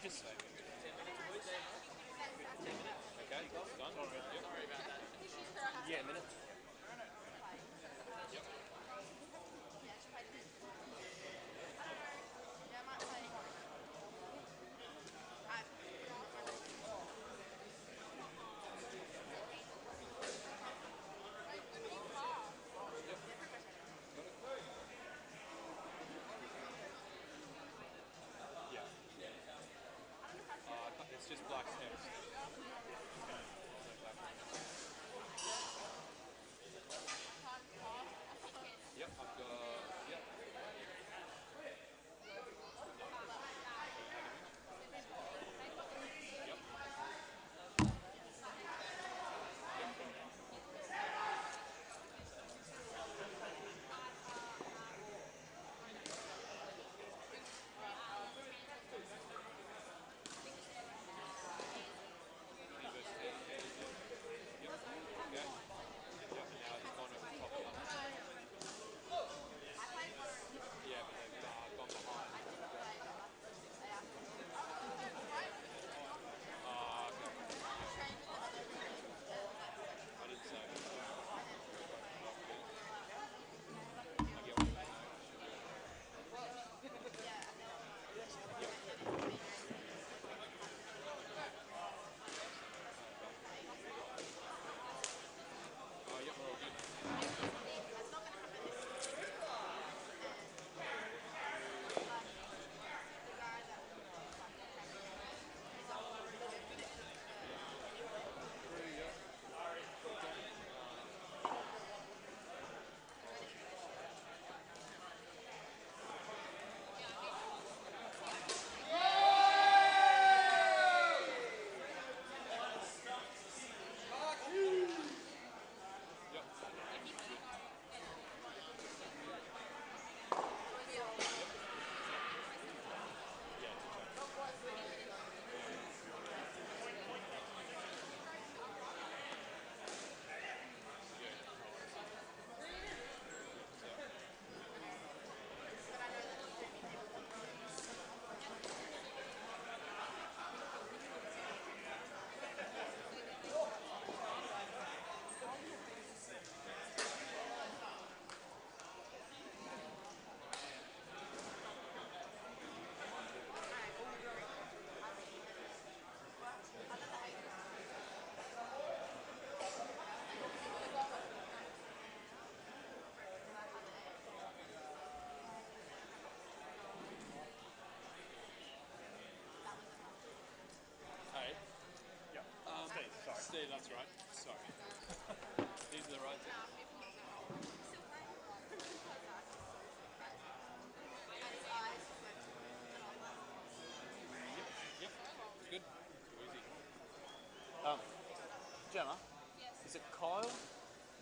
Just. Okay, done. Sorry about that. Yeah, a minute. Yep. Yeah. It's just black text. Yep, I've got. Yep. Yep. Yep. Okay. Yep. Now he's gone over the top of that. Yeah, but they've gone behind. Okay. I didn't say. I get what you mean. Yep, we're all good. Yep. Yeah, it's Hey. Yep. Steve, sorry. Steve, that's right. Sorry. These are the right things. Yep. Good. Too easy. Gemma, is it Kyle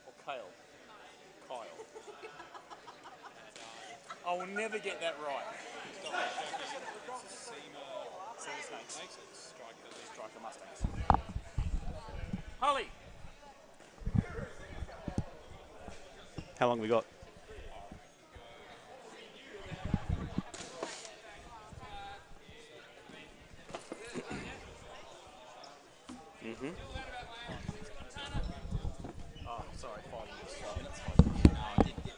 or Kale? Kyle. I will never get that right. Striker Mustangs. Holly! How long we got? Oh, sorry, 5 minutes. 5 minutes. I did get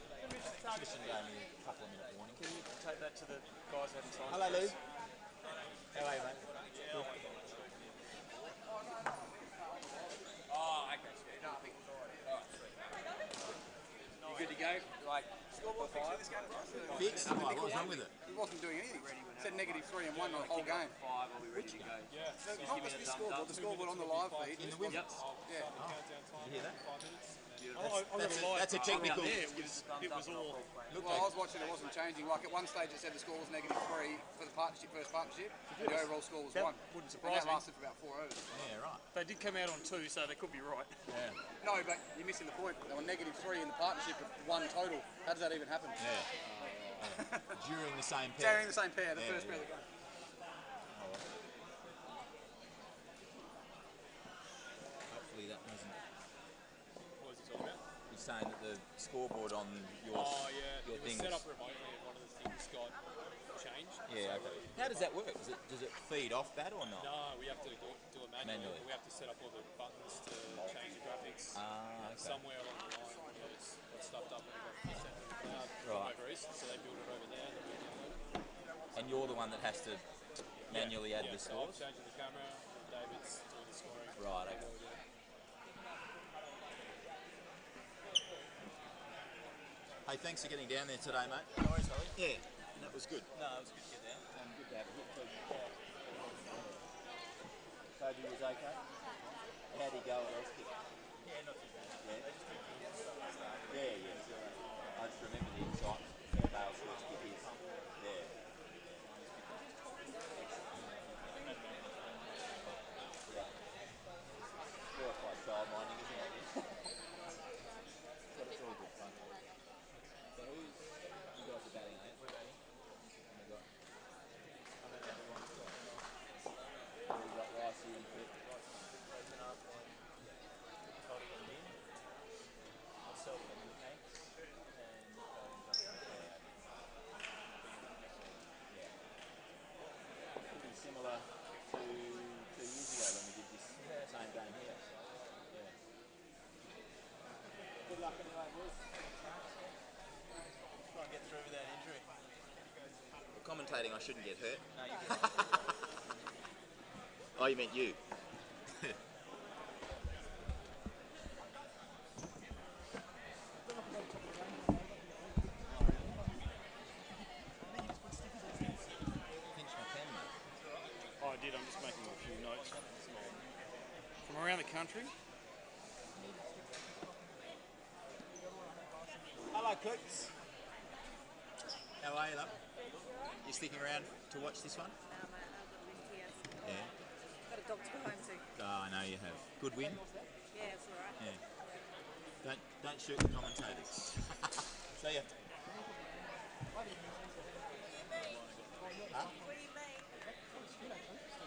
Tristan gave me a couple of minute warning. Can you take that to the guys having time? Hello, Lou. How are you, mate? Oh, okay. No, I think you good to go? Like, scoreboard fixed this game? Fixed? Why, what was wrong with it? He wasn't doing anything. It said -3 and 1 the whole game. 5, are we ready to go? No, not just the scoreboard. The scoreboard on the live feed. In the women's? Yeah. Did you hear that? That's a technical. It was all. Well, I was watching. It wasn't changing. Like at one stage, it said the score was -3 for the partnership, first partnership. And the overall score was 1. Wouldn't And surprise that me. lasted for about 4 overs. Yeah, right. They did come out on 2, so they could be right. Yeah. No, but you're missing the point. They were -3 in the partnership of 1 total. How does that even happen? Yeah. During the same pair. Carrying the same pair, the first pair of the game. Hopefully that doesn't. What was he talking about? He's saying that the scoreboard on your Oh, yeah. your It was thing set up remotely and one of the things got changed. Yeah, okay. How does that work? Does it feed off that or not? No, we have to do it manually. We have to set up all the buttons to change the graphics. Okay. Somewhere along the line, it's got stuffed up and it got sent to the cloud from over east, so they build it over there and then we download it. And you're the one that has to manually add the So I'm scores? changing the camera, David's doing the scoring. Right, okay. Hey, thanks for getting down there today, mate. No worries, Holly. Yeah, that was good. No, it was good to get down. Good to have a hit too. Toby was okay? How'd he go at else kick? Yeah, not too bad. Yeah. They just took the start. Yeah. I just remember the excitement. Bale's first kick his. Yeah. Well, it's like child minding, isn't it? But it's all good fun. So who's you guys are batting, eh? We're batting. And we got Ricey and Pitt. Open up on Toddy and Lynn. Myself and Hanks. And Justin. Pretty similar to 2 years ago when we did this same game here. Yeah. Good luck anyway, boys. Try and get through without injury. Commentating, I shouldn't get hurt. No, you get Oh, you meant you. Pinch my pen, mate. Oh, I did. I'm just making a few notes from around the country. Hello, Coots. How are you, love? You sticking around to watch this one? No, mate, I've got to win here. Yeah. Got a dog to go home to. Oh, I know you have. Good win. Yeah, it's alright. Yeah. Don't shoot the commentators. See ya. Huh? What do you mean?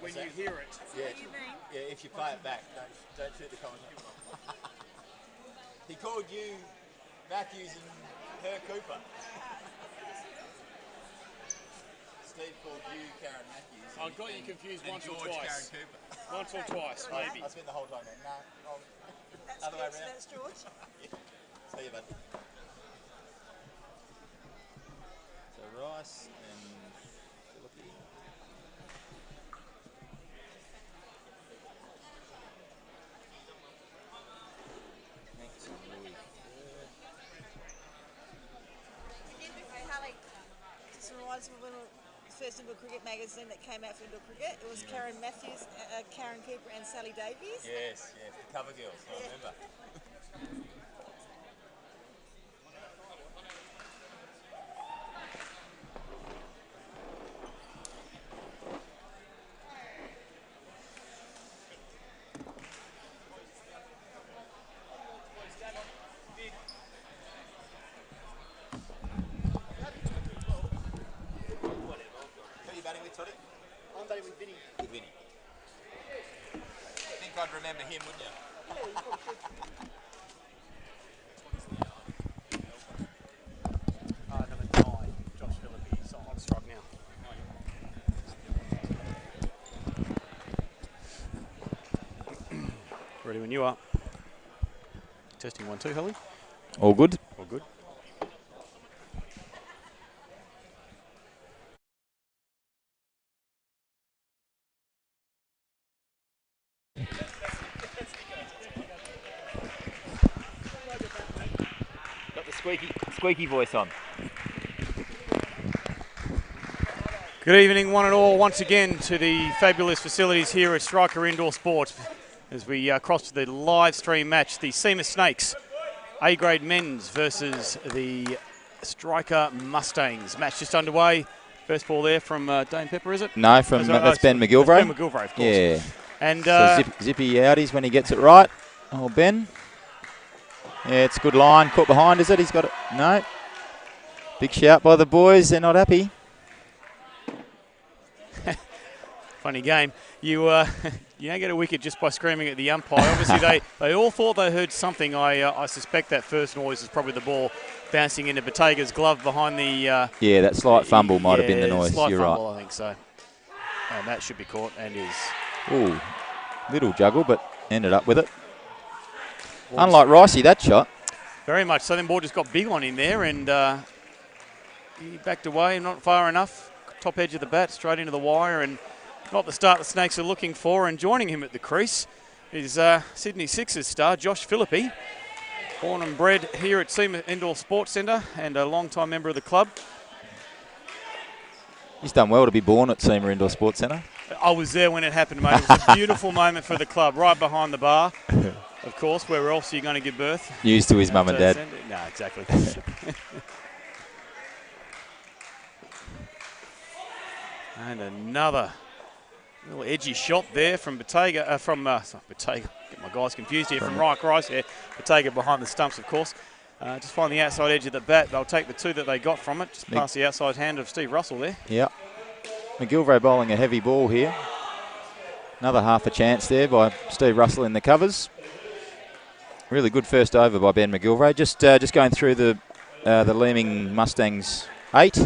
When you hear it. Yeah. What do you mean? Yeah, if you play it back, don't shoot the commentators. He called you Matthews and her Cooper. Steve called you Karen Matthews. I got you confused and once or George twice. Karen Cooper. Once or twice, maybe. I spent the whole time going, nah, That's other way George, around. that's George. See you, bud. So Rice and Philippi. Next to Louis. Hey, Harley, just reminds me of when the first Indoor Cricket magazine that came out for Indoor Cricket. It was Karen Matthews, Karen Cooper and Sally Davies. Yes, the cover girls, I remember. Who are you batting with, Toddy? I'm batting with Vinny. With Vinny. I think I'd remember him, wouldn't you? Number 9, Josh Philippi. So on strike now. Ready when you are. Testing 1, 2, Holly. All good. All good. Got the squeaky voice on. Good evening, one and all, once again to the fabulous facilities here at Striker Indoor Sports as we cross to the live stream match, the SEMA Snakes A-grade men's versus the Striker Mustangs. Match just underway. First ball there from Dane Pepper, is it? No, that's Ben McGilvray. Ben McGilvray, of course. Yeah. And So zippy outies when he gets it right. Oh, Ben. Yeah, it's a good line. Caught behind, is it? He's got it. No. Big shout by the boys. They're not happy. funny game. You you don't get a wicket just by screaming at the umpire. Obviously, they all thought they heard something. I suspect that first noise is probably the ball bouncing into Battega's glove behind the... Yeah, that slight fumble might have been the noise. Slight You're fumble, right. I think so. And that should be caught and is. Ooh, little juggle, but ended up with it. Unlike Ricey, that shot. Very much so. Then ball just got big on him there, and he backed away, not far enough. Top edge of the bat, straight into the wire, and not the start the Snakes are looking for. And joining him at the crease is Sydney Sixers star Josh Philippi, born and bred here at SEMA Indoor Sports Centre and a long-time member of the club. He's done well to be born at SEMA Indoor Sports Centre. I was there when it happened, mate. It was a beautiful moment for the club, right behind the bar. Of course, where else are you going to give birth? News to his mum and dad. No, exactly. And another little edgy shot there from Batega, Batega, get my guys confused here, from Mike Rice here. Batega behind the stumps, of course. Just find the outside edge of the bat. They'll take the two that they got from it, just past the outside hand of Steve Russell there. Yeah. McGilvray bowling a heavy ball here. Another half a chance there by Steve Russell in the covers. Really good first over by Ben McGilvray. Just going through the Leeming Mustangs 8.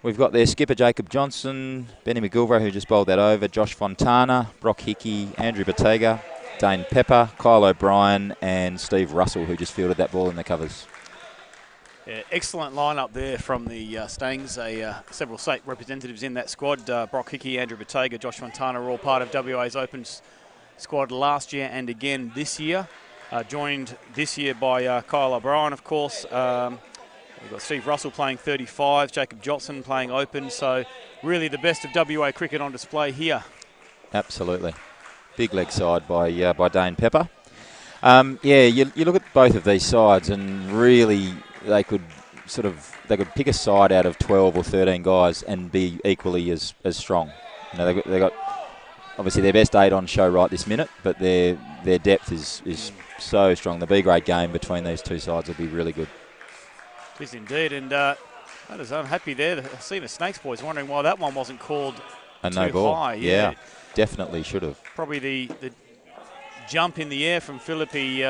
We've got their skipper Jacob Johnson, Benny McGilvray who just bowled that over, Josh Fontana, Brock Hickey, Andrew Batega, Dane Pepper, Kyle O'Brien and Steve Russell who just fielded that ball in the covers. Yeah, excellent lineup there from the Stangs. Several state representatives in that squad. Brock Hickey, Andrew Batega, Josh Fontana are all part of WA's Open squad last year and again this year. Joined this year by Kyle O'Brien, of course. We've got Steve Russell playing 35, Jacob Johnson playing Open. So really the best of WA cricket on display here. Absolutely. Big leg side by Dane Pepper. You look at both of these sides and really they could pick a side out of 12 or 13 guys and be equally as strong. You know, they got obviously their best 8 on show right this minute, but their depth is so strong. The B grade game between these two sides will be really good. It is indeed, and I was unhappy there. I see the Snakes boys wondering why that one wasn't called a too no ball. high. Yeah, definitely should have. Probably the jump in the air from Philippi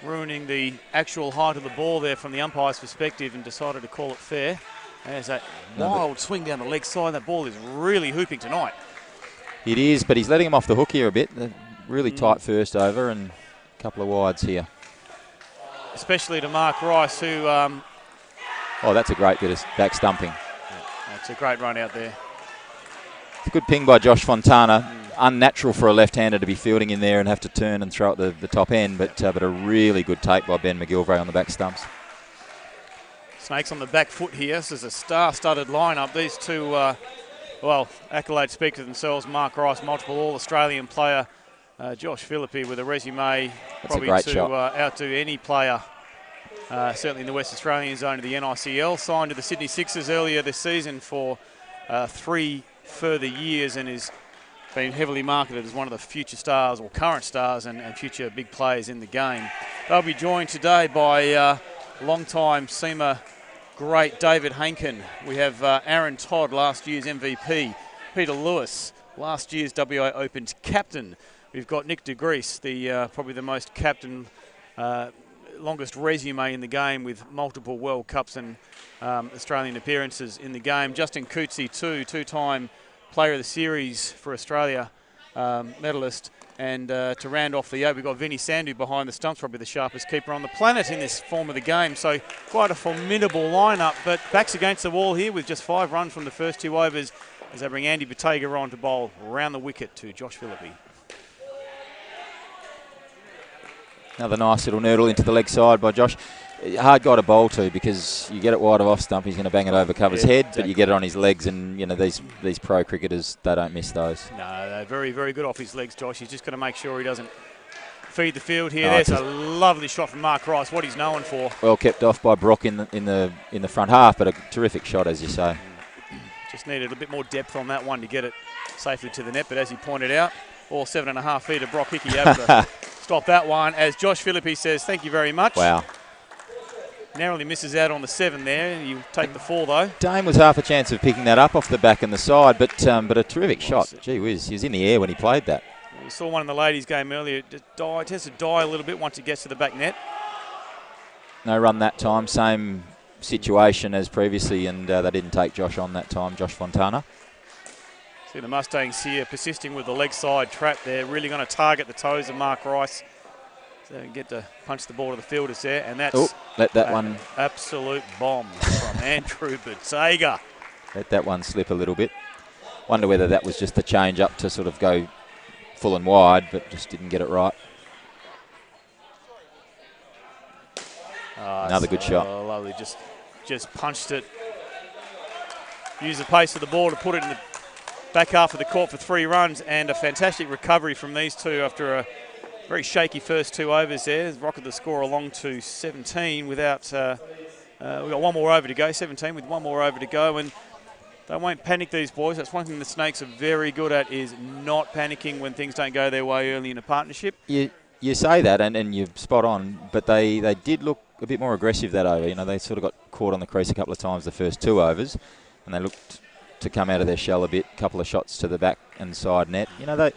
ruining the actual height of the ball there from the umpire's perspective, and decided to call it fair. There's that wild swing down the leg side. That ball is really hooping tonight. It is, but he's letting him off the hook here a bit. Really tight first over and a couple of wides here. Especially to Mark Rice, who... that's a great bit of back stumping. Yeah, that's a great run out there. It's a good ping by Josh Fontana. Unnatural for a left-hander to be fielding in there and have to turn and throw at the top end, but a really good take by Ben McGilvray on the back stumps. Snakes on the back foot here. This is a star-studded lineup. These two, accolades speak for themselves. Mark Rice, multiple All-Australian player. Josh Philippi with a resume probably to outdo any player, certainly in the West Australian zone of the NICL. Signed to the Sydney Sixers earlier this season for 3 further years and is been heavily marketed as one of the future stars or current stars and future big players in the game. They'll be joined today by long-time SEMA great David Hankin. We have Aaron Todd, last year's MVP. Peter Lewis, last year's WA Open's captain. We've got Nick de Gries, probably the most captain, longest resume in the game with multiple World Cups and Australian appearances in the game. Justin Coetzee, two-time Player of the Series for Australia, medalist. And to round off the 8, we've got Vinny Sandhu behind the stumps, probably the sharpest keeper on the planet in this form of the game. So quite a formidable lineup, but backs against the wall here with just 5 runs from the first 2 overs as they bring Andy Batega on to bowl round the wicket to Josh Philippi. Another nice little noodle into the leg side by Josh. Hard guy to bowl to because you get it wide of off stump, he's going to bang it over cover's head, exactly. But you get it on his legs, and you know these pro cricketers, they don't miss those. No, they're very, very good off his legs, Josh. He's just going to make sure he doesn't feed the field here. There's a lovely shot from Mark Rice, what he's known for. Well kept off by Brock in the front half, but a terrific shot, as you say. Just needed a bit more depth on that one to get it safely to the net, but as he pointed out, all 7.5 feet of Brock Hickey able to stop that one. As Josh Philippi says, thank you very much. Wow. Narrowly misses out on the 7 there. You take the 4 though. Dane was half a chance of picking that up off the back and the side, but a terrific shot. Gee whiz, he was in the air when he played that. We saw one in the ladies' game earlier. It tends to die a little bit once it gets to the back net. No run that time. Same situation as previously, and they didn't take Josh on that time, Josh Fontana. See the Mustangs here persisting with the leg side trap. They're really going to target the toes of Mark Rice. So they get to punch the ball to the fielders there, and that's let that one absolute bomb from Andrew Bottega. Let that one slip a little bit. Wonder whether that was just the change up to sort of go full and wide, but just didn't get it right. Another good shot. Lovely, just punched it. Used the pace of the ball to put it in the back half of the court for 3 runs, and a fantastic recovery from these two after a very shaky first 2 overs there. Rocketed the score along to 17 without, we've got one more over to go, 17 with one more over to go, and they won't panic, these boys. That's one thing the Snakes are very good at, is not panicking when things don't go their way early in a partnership. You say that, and you're spot on, but they did look a bit more aggressive that over. You know, they sort of got caught on the crease a couple of times the first 2 overs, and they looked to come out of their shell a bit. A couple of shots to the back and side net. You know, they're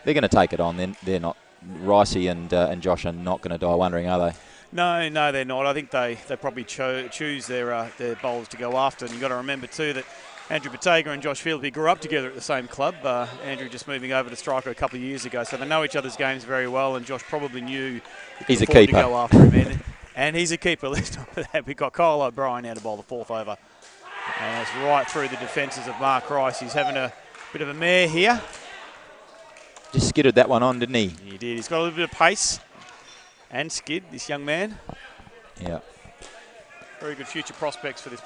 going to take it on. They're not. Ricey and Josh are not going to die wondering, are they? No, they're not. I think they probably choose their bowlers to go after. And you've got to remember too that Andrew Bottega and Josh Phillippe grew up together at the same club. Andrew just moving over to striker a couple of years ago, so they know each other's games very well. And Josh probably knew he's a keeper to go after him, and he's a keeper. Let's not that. We've got Kyle O'Brien now to bowl the 4th over, and it's right through the defences of Mark Rice. He's having a bit of a mare here. Just skidded that one on, didn't he? He did. He's got a little bit of pace and skid, this young man. Yeah. Very good future prospects for this.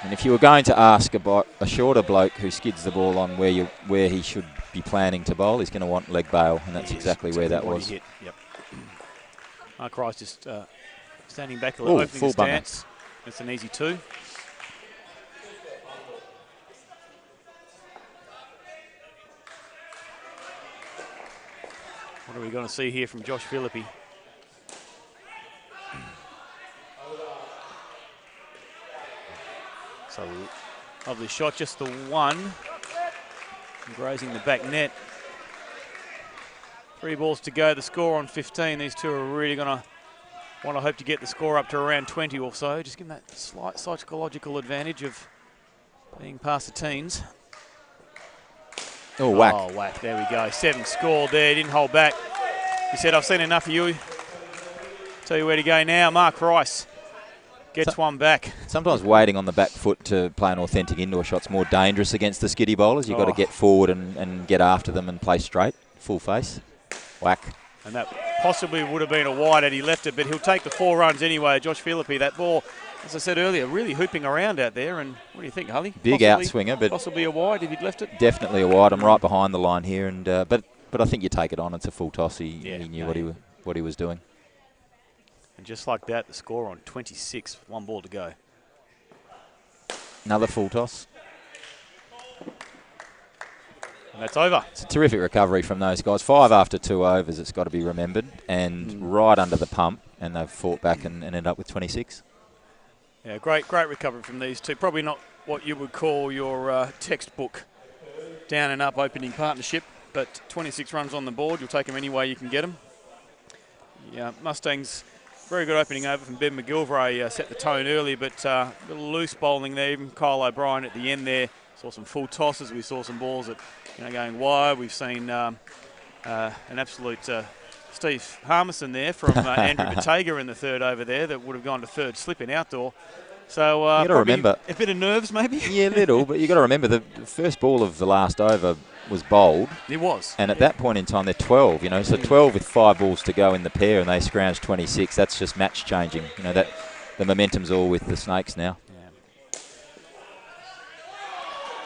And if you were going to ask about a shorter bloke who skids the ball on where he should be planning to bowl, he's going to want leg bail, and that's exactly where that was. Yep. Mark Rice just standing back a little, opening his stance. That's an easy 2. What are we going to see here from Josh Phillippe? So lovely shot, just the one. Grazing the back net. 3 balls to go, the score on 15. These two are really going to want to hope to get the score up to around 20 or so. Just give them that slight psychological advantage of being past the teens. Oh, whack. Oh, whack. There we go. 7 scored there. Didn't hold back. He said, I've seen enough of you. Tell you where to go now. Mark Rice gets one back. Sometimes waiting on the back foot to play an authentic indoor shot's more dangerous against the skiddy bowlers. You've got to get forward and get after them and play straight, full face. Whack. And that possibly would have been a wide had he left it, but he'll take the 4 runs anyway. Josh Phillippe, that ball, as I said earlier, really hooping around out there. And what do you think, Hully? Big outswinger, but possibly a wide if he'd left it. Definitely a wide. I'm right behind the line here, and but I think you take it on. It's a full toss. He knew what he was doing. And just like that, the score on 26, 1 ball to go. Another full toss. And that's over. It's a terrific recovery from those guys. 5 after 2 overs, it's got to be remembered. And right under the pump, and they've fought back and ended up with 26. Yeah, great recovery from these two. Probably not what you would call your textbook down and up opening partnership, but 26 runs on the board. You'll take them any way you can get them. Yeah, Mustangs, very good opening over from Ben McGilvray. Set the tone early, but a little loose bowling there. Even Kyle O'Brien at the end there. Saw some full tosses. We saw some balls that, going wide. We've seen an absolute Steve Harmison there from Andrew Bottega in the 3rd over there that would have gone to 3rd slip in outdoor. So you got to remember a bit of nerves maybe. Yeah, little, but you got to remember the first ball of the last over was bowled. It was. And at that point in time, they're 12. So 12 with 5 balls to go in the pair, and they scrounged 26. That's just match changing. That the momentum's all with the Snakes now.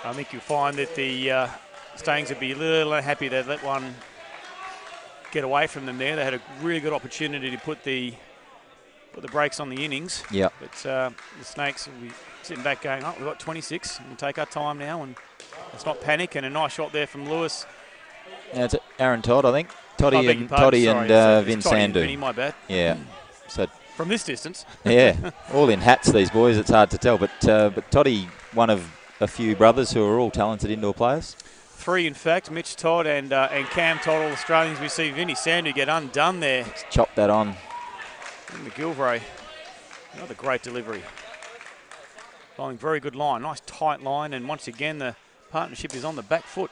I think you'll find that the Stangs would be a little unhappy they let one get away from them there. They had a really good opportunity to put the brakes on the innings. Yeah. But the Snakes will be sitting back going, we've got 26. We'll take our time now, and let's not panic. And a nice shot there from Lewis. Yeah, it's Aaron Todd, I think. Toddy and Vin Sandhu. My bad. Yeah. So from this distance. Yeah. All in hats, these boys. It's hard to tell. But Toddy, one of a few brothers who are all talented indoor players. 3, in fact. Mitch Todd and Cam Todd, all Australians. We see Vinny Sandhu get undone there. Let's chop that on. And McGilvray, another great delivery. Bowling very good line, nice tight line, and once again the partnership is on the back foot.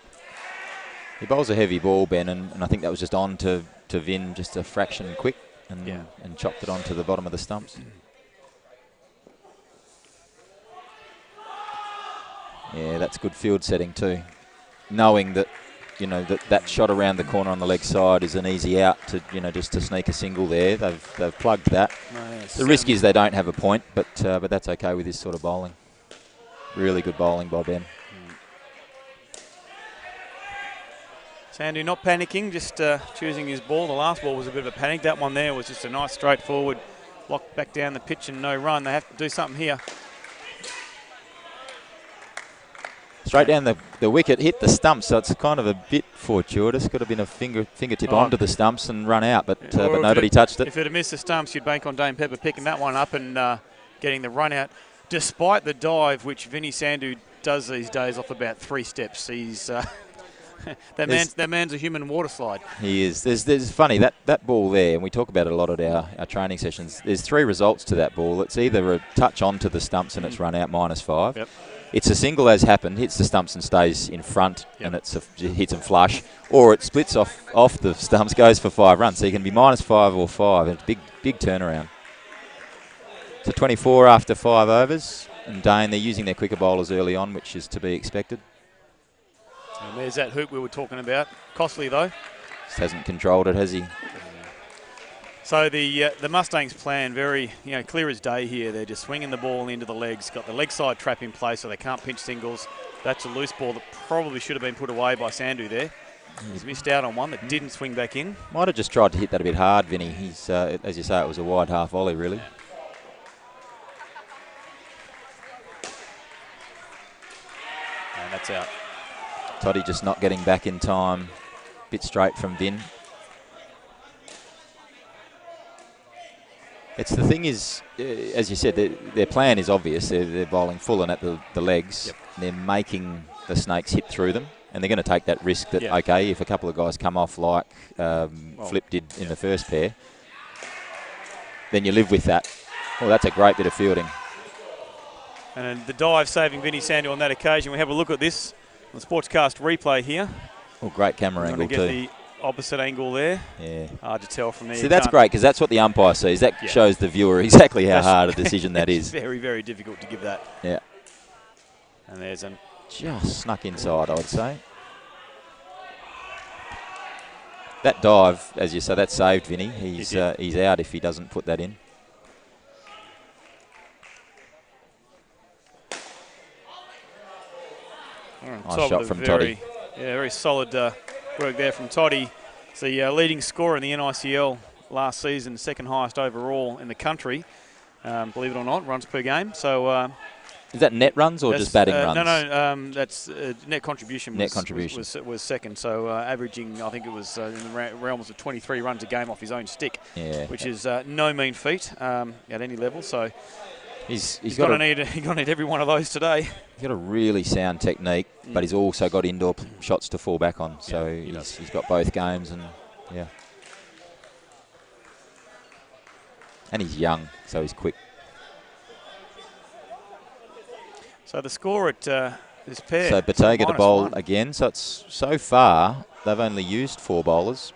He bowls a heavy ball, Ben, and I think that was just on to Vin just a fraction quick and chopped it onto the bottom of the stumps. Yeah, that's good field setting too. Knowing that, that shot around the corner on the leg side is an easy out to, just to sneak a single there. They've plugged that. The risk is they don't have a point, but that's okay with this sort of bowling. Really good bowling by Ben. Sandu not panicking, just choosing his ball. The last ball was a bit of a panic. That one there was just a nice straightforward lock back down the pitch and no run. They have to do something here. Straight down the wicket, hit the stumps, so it's kind of a bit fortuitous. Could have been a fingertip onto the stumps and run out, but nobody touched it. If it had missed the stumps, you'd bank on Dame Pepper picking that one up and getting the run out, despite the dive, which Vinny Sandu does these days off about 3 steps. He's... that man's a human water slide. He is. There's funny, that ball there, and we talk about it a lot at our training sessions, there's 3 results to that ball. It's either a touch onto the stumps and it's run out -5. Yep. It's a single as happened, hits the stumps and stays in front, and it hits them flush, or it splits off the stumps, goes for 5 runs. So you can be -5 or 5. It's a big turnaround. So 24 after 5 overs, and Dane, they're using their quicker bowlers early on, which is to be expected. And there's that hoop we were talking about. Costly, though. Just hasn't controlled it, has he? So the Mustangs plan very clear as day here. They're just swinging the ball into the legs. Got the leg side trap in place so they can't pinch singles. That's a loose ball that probably should have been put away by Sandu there. He's missed out on one that didn't swing back in. Might have just tried to hit that a bit hard, Vinny. He's, as you say, it was a wide half volley, really. And that's out. Toddy just not getting back in time. Bit straight from Vin. It's the thing is, as you said, their plan is obvious. They're bowling full and at the legs. Yep. They're making the snakes hit through them. And they're going to take that risk that, okay, if a couple of guys come off like Flip did in the first pair, then you live with that. Well, that's a great bit of fielding. And the dive saving Vinny Sandu on that occasion. We have a look at this on the Sportscast replay here. Oh, great camera angle too. Get the opposite angle there. Yeah. Hard to tell from there. See, that's great because that's what the umpire sees. That shows the viewer exactly how hard a decision that is. Very, very difficult to give that. Yeah. And there's an... Just snuck inside, I would say. That dive, as you say, that saved Vinny. He's out if he doesn't put that in. Nice shot from Toddy. Yeah, very solid work there from Toddy. It's the leading scorer in the NICL last season, second highest overall in the country, believe it or not, runs per game. So is that net runs or just batting runs? No, that's net contribution. Was second. So averaging, I think it was in the realms of 23 runs a game off his own stick, which is no mean feat at any level. So he's going to need every one of those today. He's got a really sound technique, but he's also got indoor shots to fall back on. So he's got both games, and and he's young, so he's quick. So the score at this pair. So Bottega to bowl -1 again. So it's so far they've only used 4 bowlers,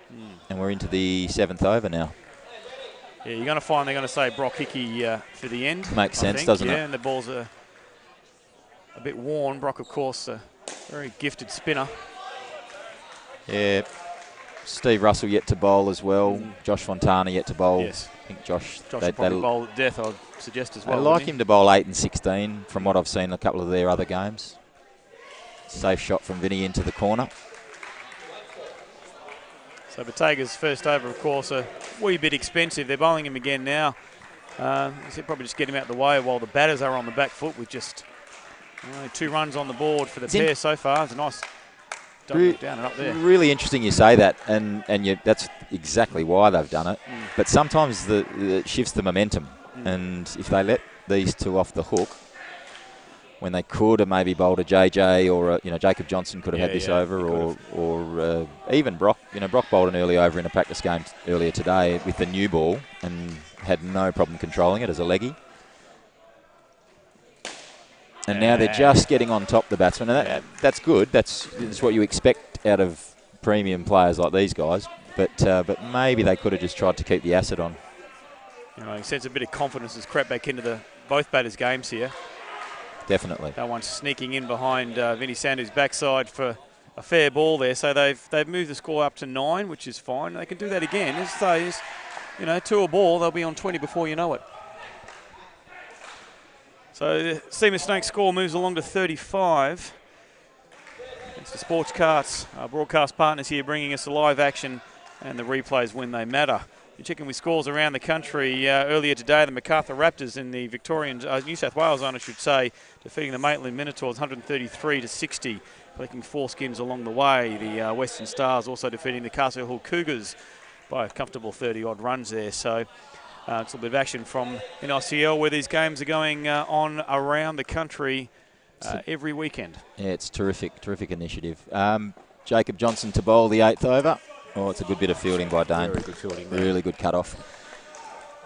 and we're into the 7th over now. Yeah, you're going to find they're going to say Brock Hickey for the end. Makes sense, doesn't it? Yeah, and the ball's a bit worn. Brock, of course, a very gifted spinner. Yeah. Steve Russell yet to bowl as well. Josh Fontana yet to bowl. Yes. I think Josh will probably bowl at death, I'd suggest as well. I like him to bowl 8 and 16 from what I've seen in a couple of their other games. Safe shot from Vinny into the corner. So Bottega's first over, of course, a wee bit expensive. They're bowling him again now. They'll probably just get him out of the way while the batters are on the back foot with just 2 runs on the board for the pair so far. It's a nice down and up there. Really interesting you say that, and that's exactly why they've done it. But sometimes it shifts the momentum, and if they let these 2 off the hook, when they could have maybe bowled a JJ or Jacob Johnson could have had this over, or even Brock. Brock bowled an early over in a practice game earlier today with the new ball and had no problem controlling it as a leggy. And now they're just getting on top the batsman. And that's good. That's what you expect out of premium players like these guys. But maybe they could have just tried to keep the acid on. You know, he sense a bit of confidence has crept back into both batters' games here. Definitely. That one's sneaking in behind Vinny Sandhu's backside for a fair ball there. So they've moved the score up to 9, which is fine. They can do that again. As those, 2 a ball, they'll be on 20 before you know it. So the Seamer Snakes score moves along to 35. It's the Sports Carts, our broadcast partners here, bringing us the live action and the replays when they matter. You're checking with scores around the country. Earlier today, the Macarthur Raptors in the Victorian, New South Wales zone, I should say, defeating the Maitland Minotaurs 133-60, collecting 4 skins along the way. The Western Stars also defeating the Castle Hill Cougars by a comfortable 30-odd runs there. So it's a little bit of action from NICL where these games are going on around the country every weekend. Yeah, it's terrific initiative. Jacob Johnson to bowl the 8th over. Oh, it's a good bit of fielding by Dane. Very good fielding. Really good cut-off.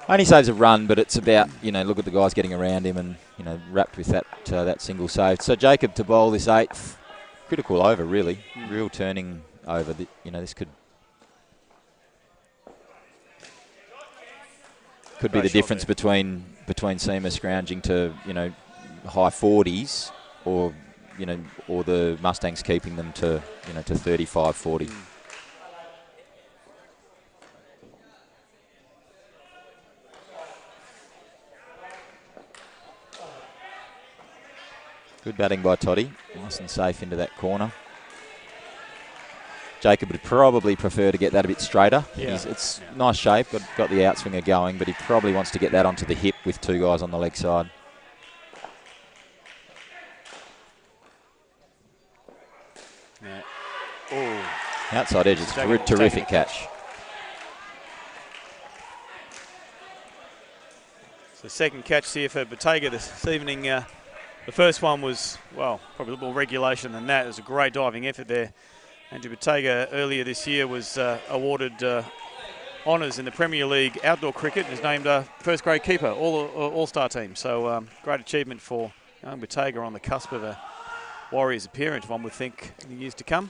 Only saves a run, but it's about, look at the guys getting around him and, wrapped with that single save. So Jacob to bowl this 8th. Critical over, really. Real turning over. This could be the difference between Seamer scrounging to, high 40s or the Mustangs keeping them to 35-40. Good batting by Toddy. Nice and safe into that corner. Jacob would probably prefer to get that a bit straighter. Yeah. It's nice shape, got the outswinger going, but he probably wants to get that onto the hip with 2 guys on the leg side. Yeah. Oh. Outside edge, it's a terrific catch. So second catch here for Bottega this evening. The first one was, well, probably a little more regulation than that. It was a great diving effort there. Andrew Bottega earlier this year was awarded honours in the Premier League outdoor cricket and is named first grade keeper, all-star team. So great achievement for young Bottega on the cusp of a Warriors appearance, one would think, in the years to come.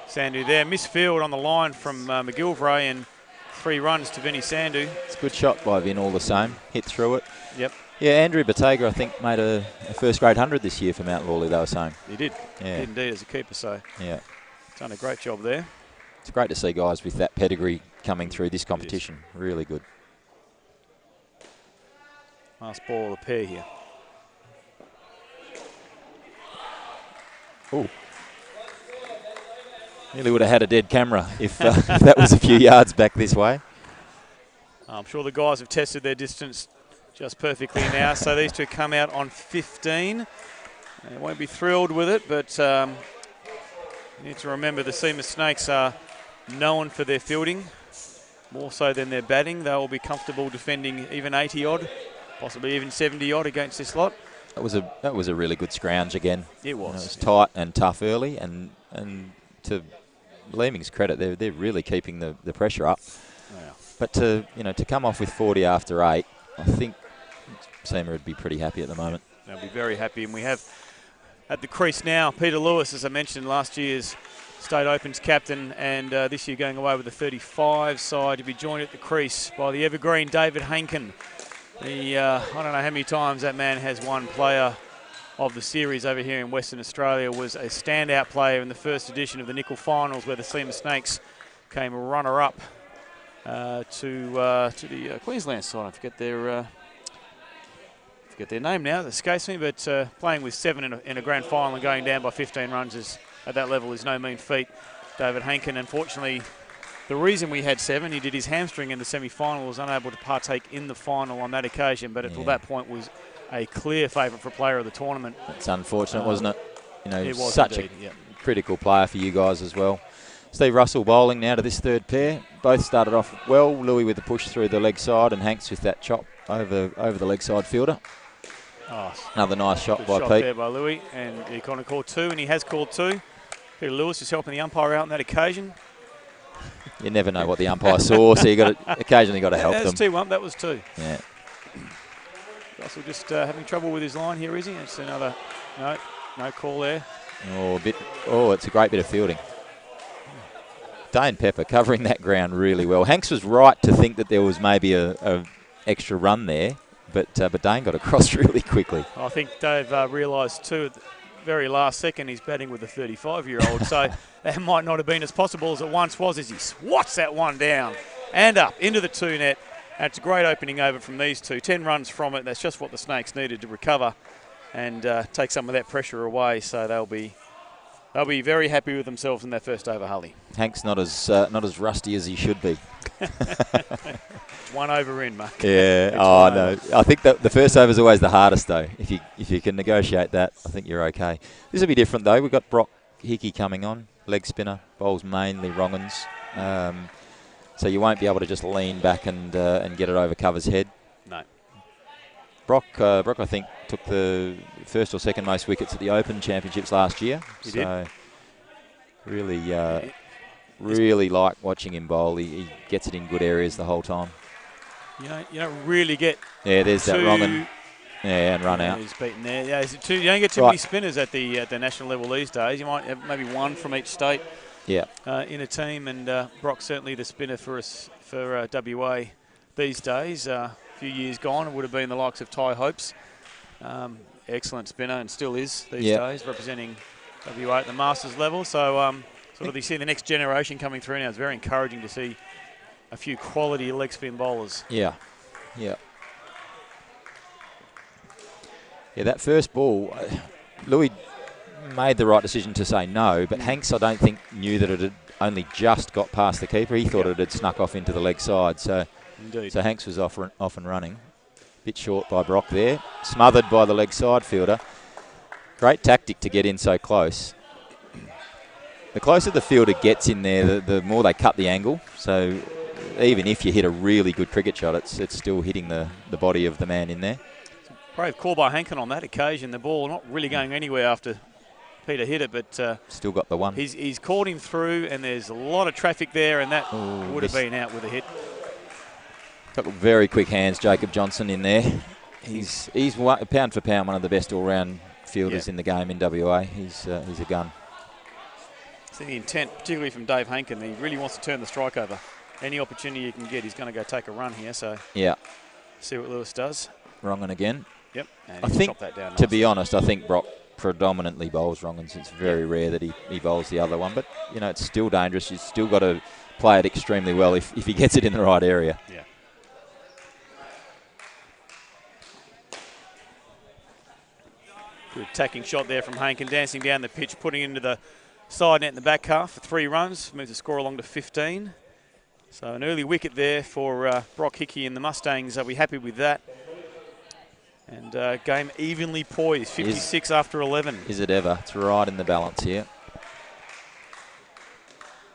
Sandhu there, misfield on the line from McGilvray and 3 runs to Vinny Sandhu. It's a good shot by Vin all the same. Hit through it. Yep. Yeah, Andrew Bottega, I think, made a first grade 100 this year for Mount Lawley, they were saying. He did. Yeah. He did indeed as a keeper, so yeah, done a great job there. It's great to see guys with that pedigree coming through this competition. Really good. Last ball of the pair here. Oh. Nearly would have had a dead camera if that was a few yards back this way. I'm sure the guys have tested their distance just perfectly now. So these two come out on 15. They won't be thrilled with it, but you need to remember the Seamer Snakes are known for their fielding, more so than their batting. They will be comfortable defending even 80-odd, possibly even 70-odd against this lot. That was a really good scrounge again. It was. It was tight and tough early, and to Leeming's credit, they're really keeping the pressure up. Yeah. But to come off with 40 after 8, I think Seamer would be pretty happy at the moment. They'll be very happy, and we have at the crease now Peter Lewis, as I mentioned, last year's State Opens captain, and this year going away with the 35 side, to be joined at the crease by the evergreen David Hankin. I don't know how many times that man has won player of the series over here in Western Australia, was a standout player in the first edition of the Nickel Finals, where the Seamer Snakes came runner-up to the Queensland side. I forget their name now, that escapes me, but playing with 7 in a grand final and going down by 15 runs at that level is no mean feat. David Hankin, unfortunately, the reason we had 7, he did his hamstring in the semi-final, was unable to partake in the final on that occasion, but until that point was a clear favourite for player of the tournament. It's unfortunate, wasn't it? It was such indeed, a critical player for you guys as well. Steve Russell bowling now to this third pair. Both started off well. Louis with the push through the leg side, and Hanks with that chop over the leg side fielder. Oh, another nice shot by Pete. There by Louis, and he kind of called 2, and he has called 2. Peter Lewis is helping the umpire out on that occasion. You never know what the umpire saw, so you occasionally got to help them. That was 2-1. That was 2. Yeah. Russell just having trouble with his line here, is he? It's another, no call there. It's a great bit of fielding. Dane Pepper covering that ground really well. Hanks was right to think that there was maybe a extra run there, but Dane got across really quickly. I think Dave realised too at the very last second he's batting with a 35-year-old, so that might not have been as possible as it once was, as he swats that one down and up into the 2 net. And it's a great opening over from these two. 10 runs from it. That's just what the Snakes needed to recover and take some of that pressure away. So they'll be very happy with themselves in their first over, Harley. Hank's not as rusty as he should be. It's 1 over in, Mark. Yeah. No. I think that the first over is always the hardest, though. If you can negotiate that, I think you're okay. This will be different, though. We've got Brock Hickey coming on, leg spinner, bowls mainly wrong uns. So you won't be able to just lean back and get it over cover's head. No. Brock, I think, took the first or second most wickets at the Open Championships last year. He did. Really like watching him bowl. He gets it in good areas the whole time. You don't really get. Yeah, there's that wrong and run out. He's beaten there. Yeah, you don't get too many spinners at the national level these days. You might have maybe one from each state. Yeah. In a team, and Brock's certainly the spinner for WA these days. A few years gone, it would have been the likes of Ty Hopes. Excellent spinner, and still is these days, representing WA at the Masters level. So you see the next generation coming through now. It's very encouraging to see a few quality leg spin bowlers. Yeah, that first ball, Louis made the right decision to say no, but Hanks, I don't think, knew that it had only just got past the keeper. He thought it had snuck off into the leg side. So Hanks was off and running. Bit short by Brock there. Smothered by the leg side fielder. Great tactic to get in so close. The closer the fielder gets in there, the more they cut the angle. So even if you hit a really good cricket shot, it's still hitting the body of the man in there. Brave call by Hankin on that occasion. The ball not really going anywhere after Peter hit it, but still got the one. He's caught him through, and there's a lot of traffic there, and that would have been out with a hit. Got very quick hands, Jacob Johnson in there. He's pound for pound one of the best all-round fielders in the game in WA. He's a gun. See the intent, particularly from Dave Hankin. He really wants to turn the strike over. Any opportunity you can get, he's going to go take a run here. So see what Lewis does. Wrong and again. Yep. And I think, that down to be honest, I think Brock predominantly bowls wrong, and it's very rare that he bowls the other one. But, it's still dangerous. You've still got to play it extremely well if he gets it in the right area. Yeah. Good attacking shot there from Hankin, dancing down the pitch, putting into the side net in the back half for 3 runs. Moves the score along to 15. So an early wicket there for Brock Hickey and the Mustangs. Are we happy with that? And game evenly poised, 56 after 11. Is it ever? It's right in the balance here.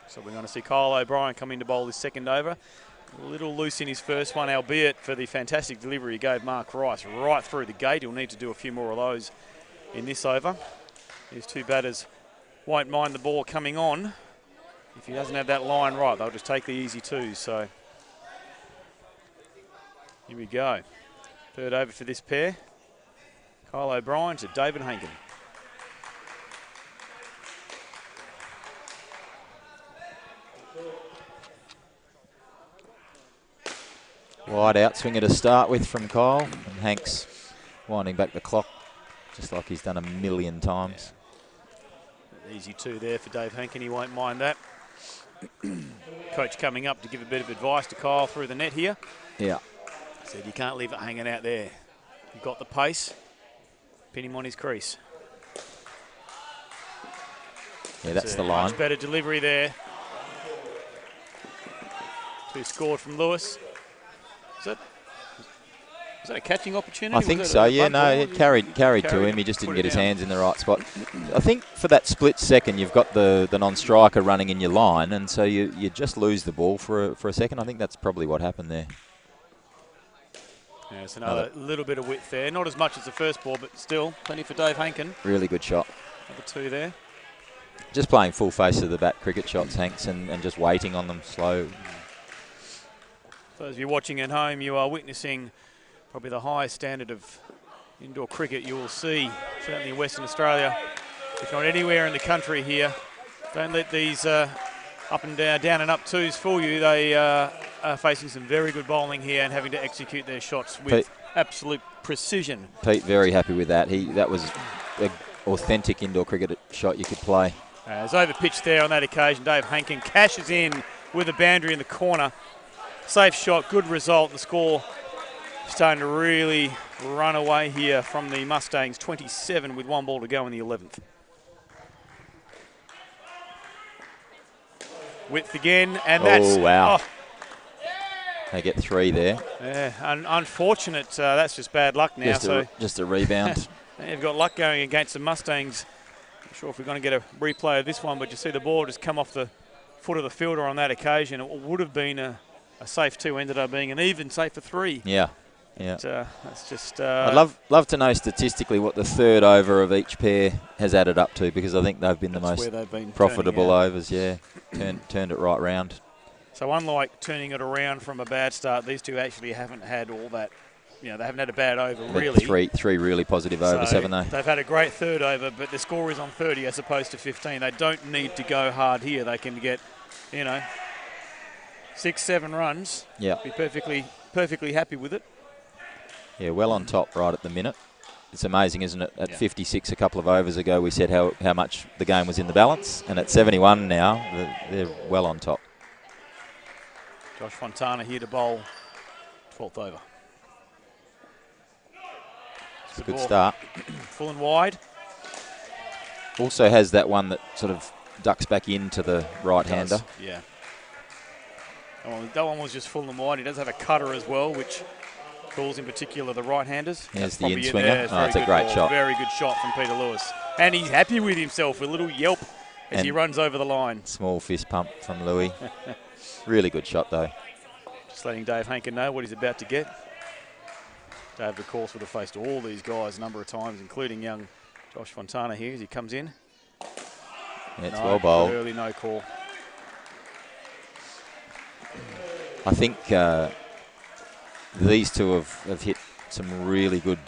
So we're going to see Kyle O'Brien come in to bowl his second over. A little loose in his first one, albeit for the fantastic delivery he gave Mark Rice right through the gate. He'll need to do a few more of those in this over. These two batters won't mind the ball coming on. If he doesn't have that line right, they'll just take the easy twos. So here we go. Third over for this pair. Kyle O'Brien to David Hankin. Wide outswinger to start with from Kyle. And Hanks winding back the clock just like he's done a million times. Easy two there for Dave Hankin. He won't mind that. Coach coming up to give a bit of advice to Kyle through the net here. Yeah. Said you can't leave it hanging out there. You've got the pace. Pin him on his crease. Yeah, that's the line. Much better delivery there. 2 scored from Lewis. Is that a catching opportunity? I think so, yeah. No, it carried to him. He just didn't get his hands in the right spot. I think for that split second, you've got the non-striker running in your line, and so you just lose the ball for a second. I think that's probably what happened there. Yeah, it's another little bit of width there. Not as much as the first ball, but still plenty for Dave Hankin. Really good shot. Another 2 there. Just playing full face of the bat cricket shots, Hanks, and just waiting on them slow. So as you're watching at home, you are witnessing Probably the highest standard of indoor cricket you will see, certainly in Western Australia, if not anywhere in the country here. Don't let these up and down and up twos fool you. They are facing some very good bowling here and having to execute their shots with absolute precision. Pete, very happy with that. That was an authentic indoor cricket shot you could play. It's over pitch there on that occasion. Dave Hankin cashes in with a boundary in the corner. Safe shot, good result. The score starting to really run away here from the Mustangs. 27 with 1 ball to go in the 11th. Width again, and that's... wow. Oh, they get 3 there. yeah, unfortunate. That's just bad luck now. Just a rebound. They've got luck going against the Mustangs. Not sure if we're going to get a replay of this one, but you see the ball just come off the foot of the fielder on that occasion. It would have been a safe 2, ended up being an even safer 3. Yeah. But, that's just... I'd love to know statistically what the third over of each pair has added up to, because I think they've been the most profitable overs. Yeah, turned it right round. So unlike turning it around from a bad start, these two actually haven't had all that. They haven't had a bad over, really. Three really positive overs, haven't they? They've had a great third over, but the score is on 30 as opposed to 15. They don't need to go hard here. They can get, 6, 7 runs. Yeah. Be perfectly happy with it. Yeah, well on top right at the minute. It's amazing, isn't it? At 56 a couple of overs ago, we said how much the game was in the balance, and at 71 now, they're well on top. Josh Fontana here to bowl 12th over. It's a good start. Full and wide. Also has that one that sort of ducks back into the right-hander. Yeah. That one was just full and wide. He does have a cutter as well, which calls in particular the right-handers. There's the in-swinger. It's a great shot. Very good shot from Peter Lewis. And he's happy with himself, a little yelp as he runs over the line. Small fist pump from Louis. Really good shot, though. Just letting Dave Hankin know what he's about to get. Dave, of course, would have faced all these guys a number of times, including young Josh Fontana here as he comes in. Yeah, it's well bowled. Early no call. I think these two have hit some really good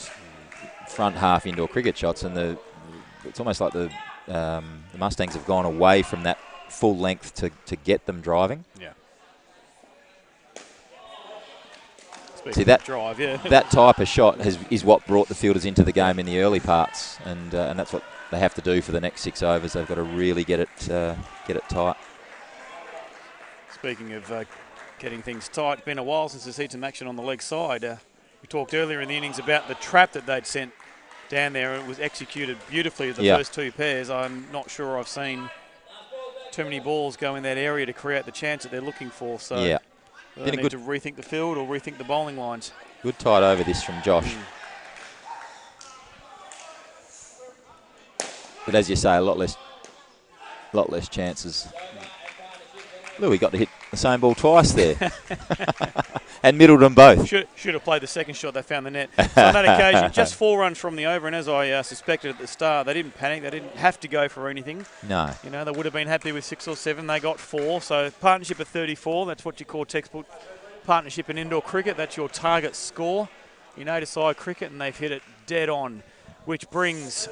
front half indoor cricket shots, and it's almost like the Mustangs have gone away from that full length to get them driving. Yeah. See that drive, yeah. That type of shot is what brought the fielders into the game in the early parts, and that's what they have to do for the next 6 overs. They've got to really get it tight. Speaking of getting things tight, it's been a while since we've seen some action on the leg side. We talked earlier in the innings about the trap that they'd sent down there. It was executed beautifully the first 2 pairs. I'm not sure I've seen too many balls go in that area to create the chance that they're looking for. So yeah. They need to rethink the field or rethink the bowling lines. Good tight over this from Josh. But as you say, a lot less chances. Louis got to hit the same ball twice there. And middled them both. Should have played the second shot. They found the net. So on that occasion, just 4 runs from the over, and as I suspected at the start, they didn't panic. They didn't have to go for anything. No. They would have been happy with 6 or 7. They got 4. So partnership of 34. That's what you call textbook partnership in indoor cricket. That's your target score in 8-a-side cricket, and they've hit it dead on, which brings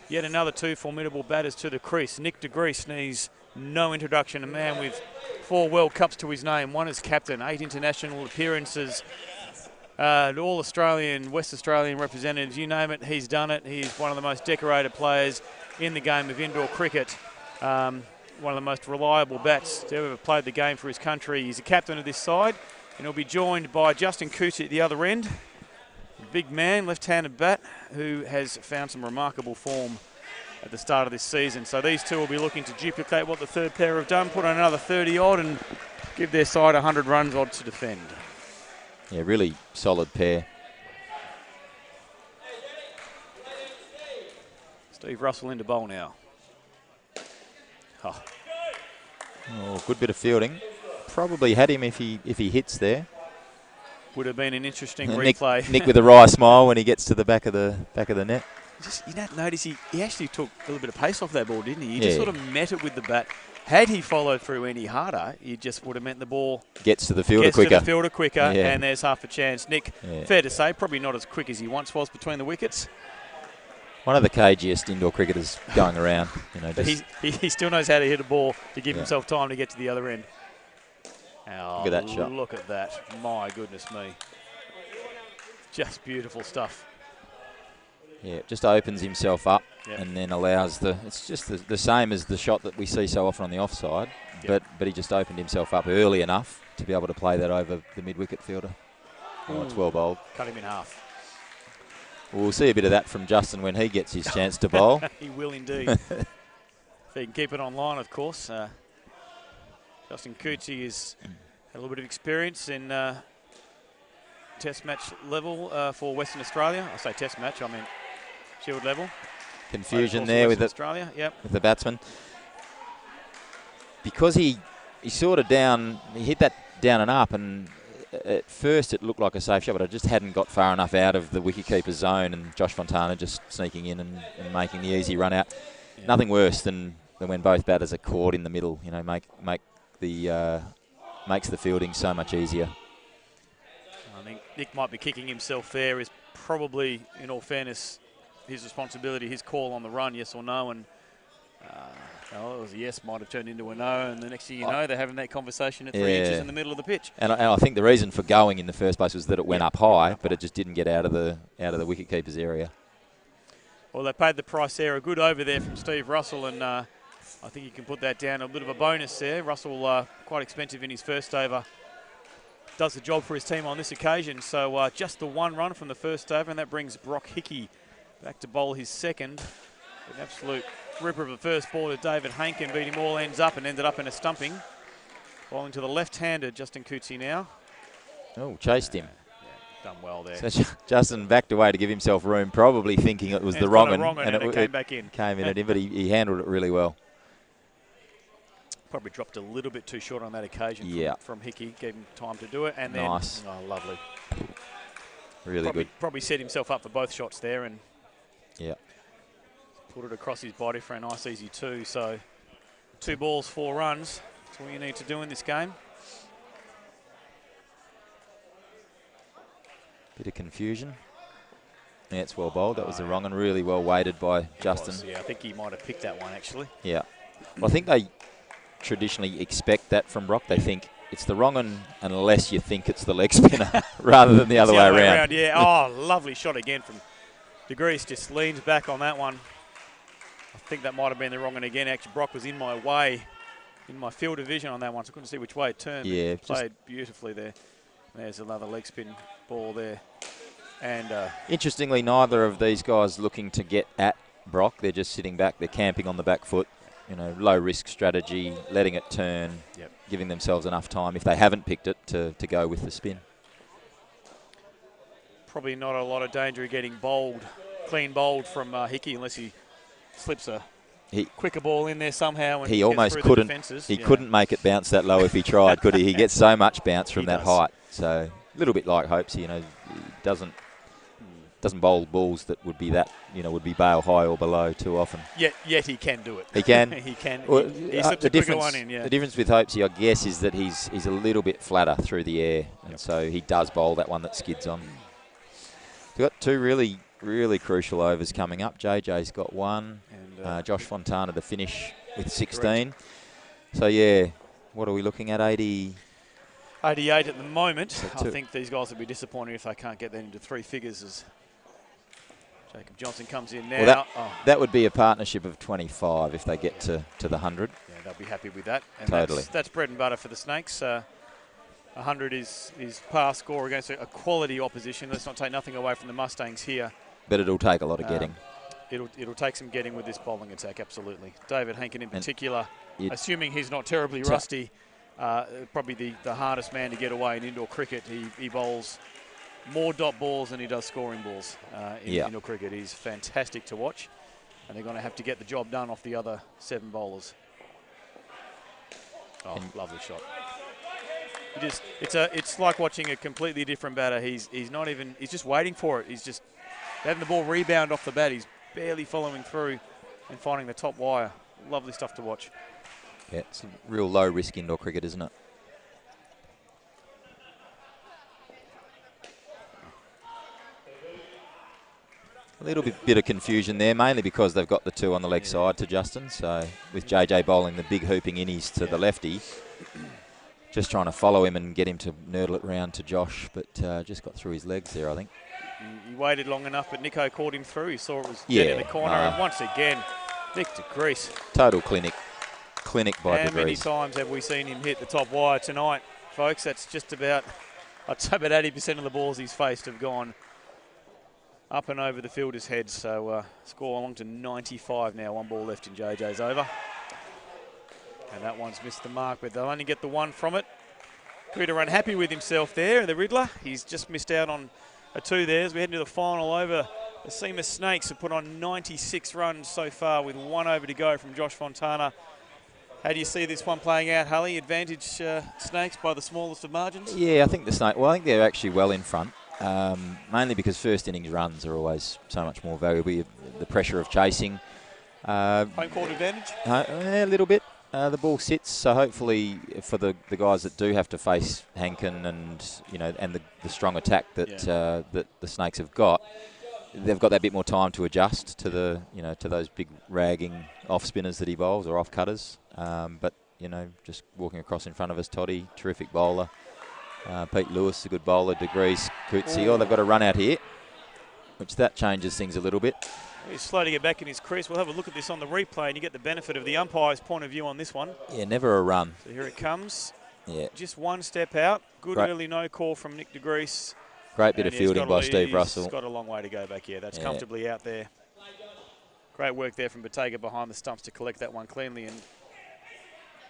yet another 2 formidable batters to the crease. Nick de Gries needs no introduction. A man with 4 World Cups to his name, 1 as captain, 8 international appearances, all Australian, West Australian representatives, you name it, he's done it. He's one of the most decorated players in the game of indoor cricket. One of the most reliable bats to ever played the game for his country. He's the captain of this side, and he'll be joined by Justin Coote at the other end. Big man, left-handed bat, who has found some remarkable form at the start of this season. So these two will be looking to duplicate what the third pair have done, put on another 30 odd and give their side 100 runs odd to defend. Yeah, really solid pair. Steve Russell into bowl now. Oh, good bit of fielding. Probably had him if he hits there. Would have been an interesting replay. Nick with a wry smile when he gets to the back of the net. You don't notice he actually took a little bit of pace off that ball, didn't he? He just sort of met it with the bat Had he followed through any harder, it just would have meant the ball Gets to the fielder gets quicker. to the fielder quicker, Yeah. and there's half a chance. Nick, fair to say, probably not as quick as he once was between the wickets. One of the cagiest indoor cricketers going around. But he still knows how to hit a ball to give himself time to get to the other end. Oh, Look at that shot. Look at that. My goodness me. Just beautiful stuff. Yeah, just opens himself up Yep. and then allows it's just the same as the shot that we see so often on the offside, but he just opened himself up early enough to be able to play that over the mid-wicket fielder. Oh, it's well bowled. Cut him in half. We'll see a bit of that from Justin when he gets his chance to bowl. He will indeed. If he can keep it online, of course. Justin Coetzee has had a little bit of experience in Test match level for Western Australia. I say Test match, I mean Shield level. Confusion there with Australia. Yep. with the batsman. Because he sort of he hit that down and up, and at first it looked like a safe shot, but it just hadn't got far enough out of the wicketkeeper's zone, and Josh Fontana just sneaking in and making the easy run out. Yeah. Nothing worse than when both batters are caught in the middle. Makes the fielding so much easier. I think Nick might be kicking himself there. Is probably, in all fairness, his responsibility, his call on the run, yes or no, and it was a yes, might have turned into a no, and the next thing you know, they're having that conversation at 3 inches in the middle of the pitch. And I think the reason for going in the first place was that it went up high, but it just didn't get out of the wicketkeeper's area. Well, they paid the price there. A good over there from Steve Russell, and I think you can put that down a bit of a bonus there. Russell, quite expensive in his first over. Does the job for his team on this occasion. So just the one run from the first over, and that brings Brock Hickey back to bowl his second. An absolute ripper of a first ball to David Hankin. Beat him all ends up and ended up in a stumping. Bowling to the left-hander, Justin Coetzee now. Oh, chased him. Done well there. So Justin backed away to give himself room, probably thinking it was the wrong one. And it came back in. Came in at him, but he handled it really well. Probably dropped a little bit too short on that occasion from Hickey. Gave him time to do it. And then, nice. Oh, lovely. Really good. Probably set himself up for both shots there and put it across his body for a nice easy 2. So 2 balls, 4 runs. That's all you need to do in this game. Bit of confusion. Yeah, it's well bowled. That was the wrong and really well weighted by Justin. Yeah, I think he might have picked that one actually. Yeah. Well, I think they traditionally expect that from Brock. They think it's the wrong one unless you think it's the leg spinner rather than the other way around. Yeah. Oh, lovely shot again from De Grease. Just leans back on that one. I think that might have been the wrong one again. Actually, Brock was in my way, in my field of vision on that one, so I couldn't see which way it turned. Yeah. Played beautifully there. There's another leg spin ball there. And interestingly, neither of these guys looking to get at Brock. They're just sitting back. They're camping on the back foot. Low risk strategy, letting it turn, giving themselves enough time if they haven't picked it to go with the spin. Probably not a lot of danger of getting clean bowled from Hickey unless he slips a quicker ball in there somehow. And he almost couldn't. He couldn't make it bounce that low if he tried, could he? He gets so much bounce from that height. So a little bit like Hopes, he doesn't bowl balls that would be would be bail high or below too often. Yet he can do it. He can. He can. Well, he slips a quicker one in. Yeah. The difference with Hopesy, I guess, is that he's a little bit flatter through the air, and so he does bowl that one that skids on. We've got 2 really, really crucial overs coming up. JJ's got 1. And Josh Fontana to finish with 16. Correct. So what are we looking at? 88 at the moment. So I think these guys will be disappointed if they can't get that into 3 figures as Jacob Johnson comes in now. Well, that would be a partnership of 25 if they get to the 100. Yeah, they'll be happy with that. And totally. That's bread and butter for the Snakes. 100 is par score against a quality opposition. Let's not take nothing away from the Mustangs here. But it'll take a lot of getting. It'll take some getting with this bowling attack, absolutely. David Hankin in particular, assuming he's not terribly rusty, probably the hardest man to get away in indoor cricket. He bowls more dot balls than he does scoring balls in indoor cricket. He's fantastic to watch, and they're going to have to get the job done off the other 7 bowlers. Oh, lovely shot. It's like watching a completely different batter. He's just waiting for it. He's just having the ball rebound off the bat. He's barely following through and finding the top wire. Lovely stuff to watch. Yeah, it's a real low-risk indoor cricket, isn't it? A little bit of confusion there, mainly because they've got the 2 on the leg side to Justin. So with JJ bowling the big hooping innies to the lefty, just trying to follow him and get him to nurdle it round to Josh, but just got through his legs there, I think. He waited long enough, but Nico caught him through. He saw it was dead in the corner, and once again, Nick de Grease. Total clinic by de How many Grease. times have we seen him hit the top wire tonight, folks? That's just about, I'd say about 80% of the balls he's faced have gone up and over the fielder's head. So score along to 95 now. 1 ball left in JJ's over. And that one's missed the mark, but they'll only get the 1 from it. Peter unhappy with himself there, the Riddler. He's just missed out on a 2 there as we head into the final over. The Seamus Snakes have put on 96 runs so far with 1 over to go from Josh Fontana. How do you see this one playing out, Hully? Advantage Snakes by the smallest of margins? Yeah, I think I think they're actually well in front. Mainly because first innings runs are always so much more valuable. The pressure of chasing. Home court advantage? A little bit. The ball sits, so hopefully for the guys that do have to face Hankin and the strong attack that that the Snakes have got, they've got that bit more time to adjust to to those big ragging off spinners that he bowls or off cutters. But just walking across in front of us, Toddy, terrific bowler. Pete Lewis, a good bowler. De Grease, Coetzee. Oh, they've got a run out here, which that changes things a little bit. He's slow to get back in his crease. We'll have a look at this on the replay and you get the benefit of the umpire's point of view on this one. Yeah, never a run. So here it comes. Yeah. Just 1 step out. Good early no call from Nick de Grease. Great bit of fielding by Steve Russell. He's got a long way to go back here. That's comfortably out there. Great work there from Bottega behind the stumps to collect that one cleanly. And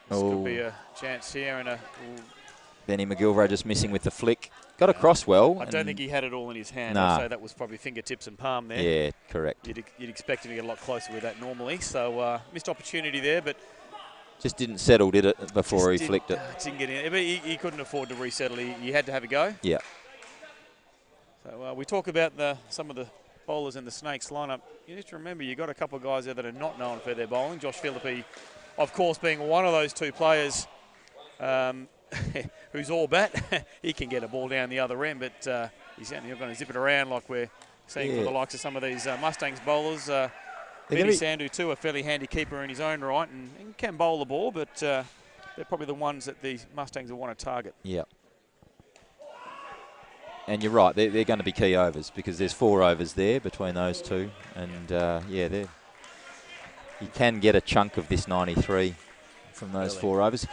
this could be a chance here. And Benny McGilvray just missing with the flick. Got across well. I don't think he had it all in his hand. Nah. I'd say that was probably fingertips and palm there. Yeah, correct. You'd expect him to get a lot closer with that normally. So missed opportunity there, but just didn't settle, did it, before he flicked it? Didn't get in. But he couldn't afford to resettle. He had to have a go. Yeah. So we talk about some of the bowlers in the Snakes lineup. You need to remember you've got a couple of guys there that are not known for their bowling. Josh Phillippe, of course, being one of those 2 players who's all bat. He can get a ball down the other end, but he's certainly not going to zip it around like we're seeing for the likes of some of these Mustangs bowlers. Benny Sandhu too, a fairly handy keeper in his own right and can bowl the ball, but they're probably the ones that the Mustangs will want to target. Yeah. And you're right, they're going to be key overs because there's 4 overs there between those 2. And, you can get a chunk of this 93 from those 4 overs.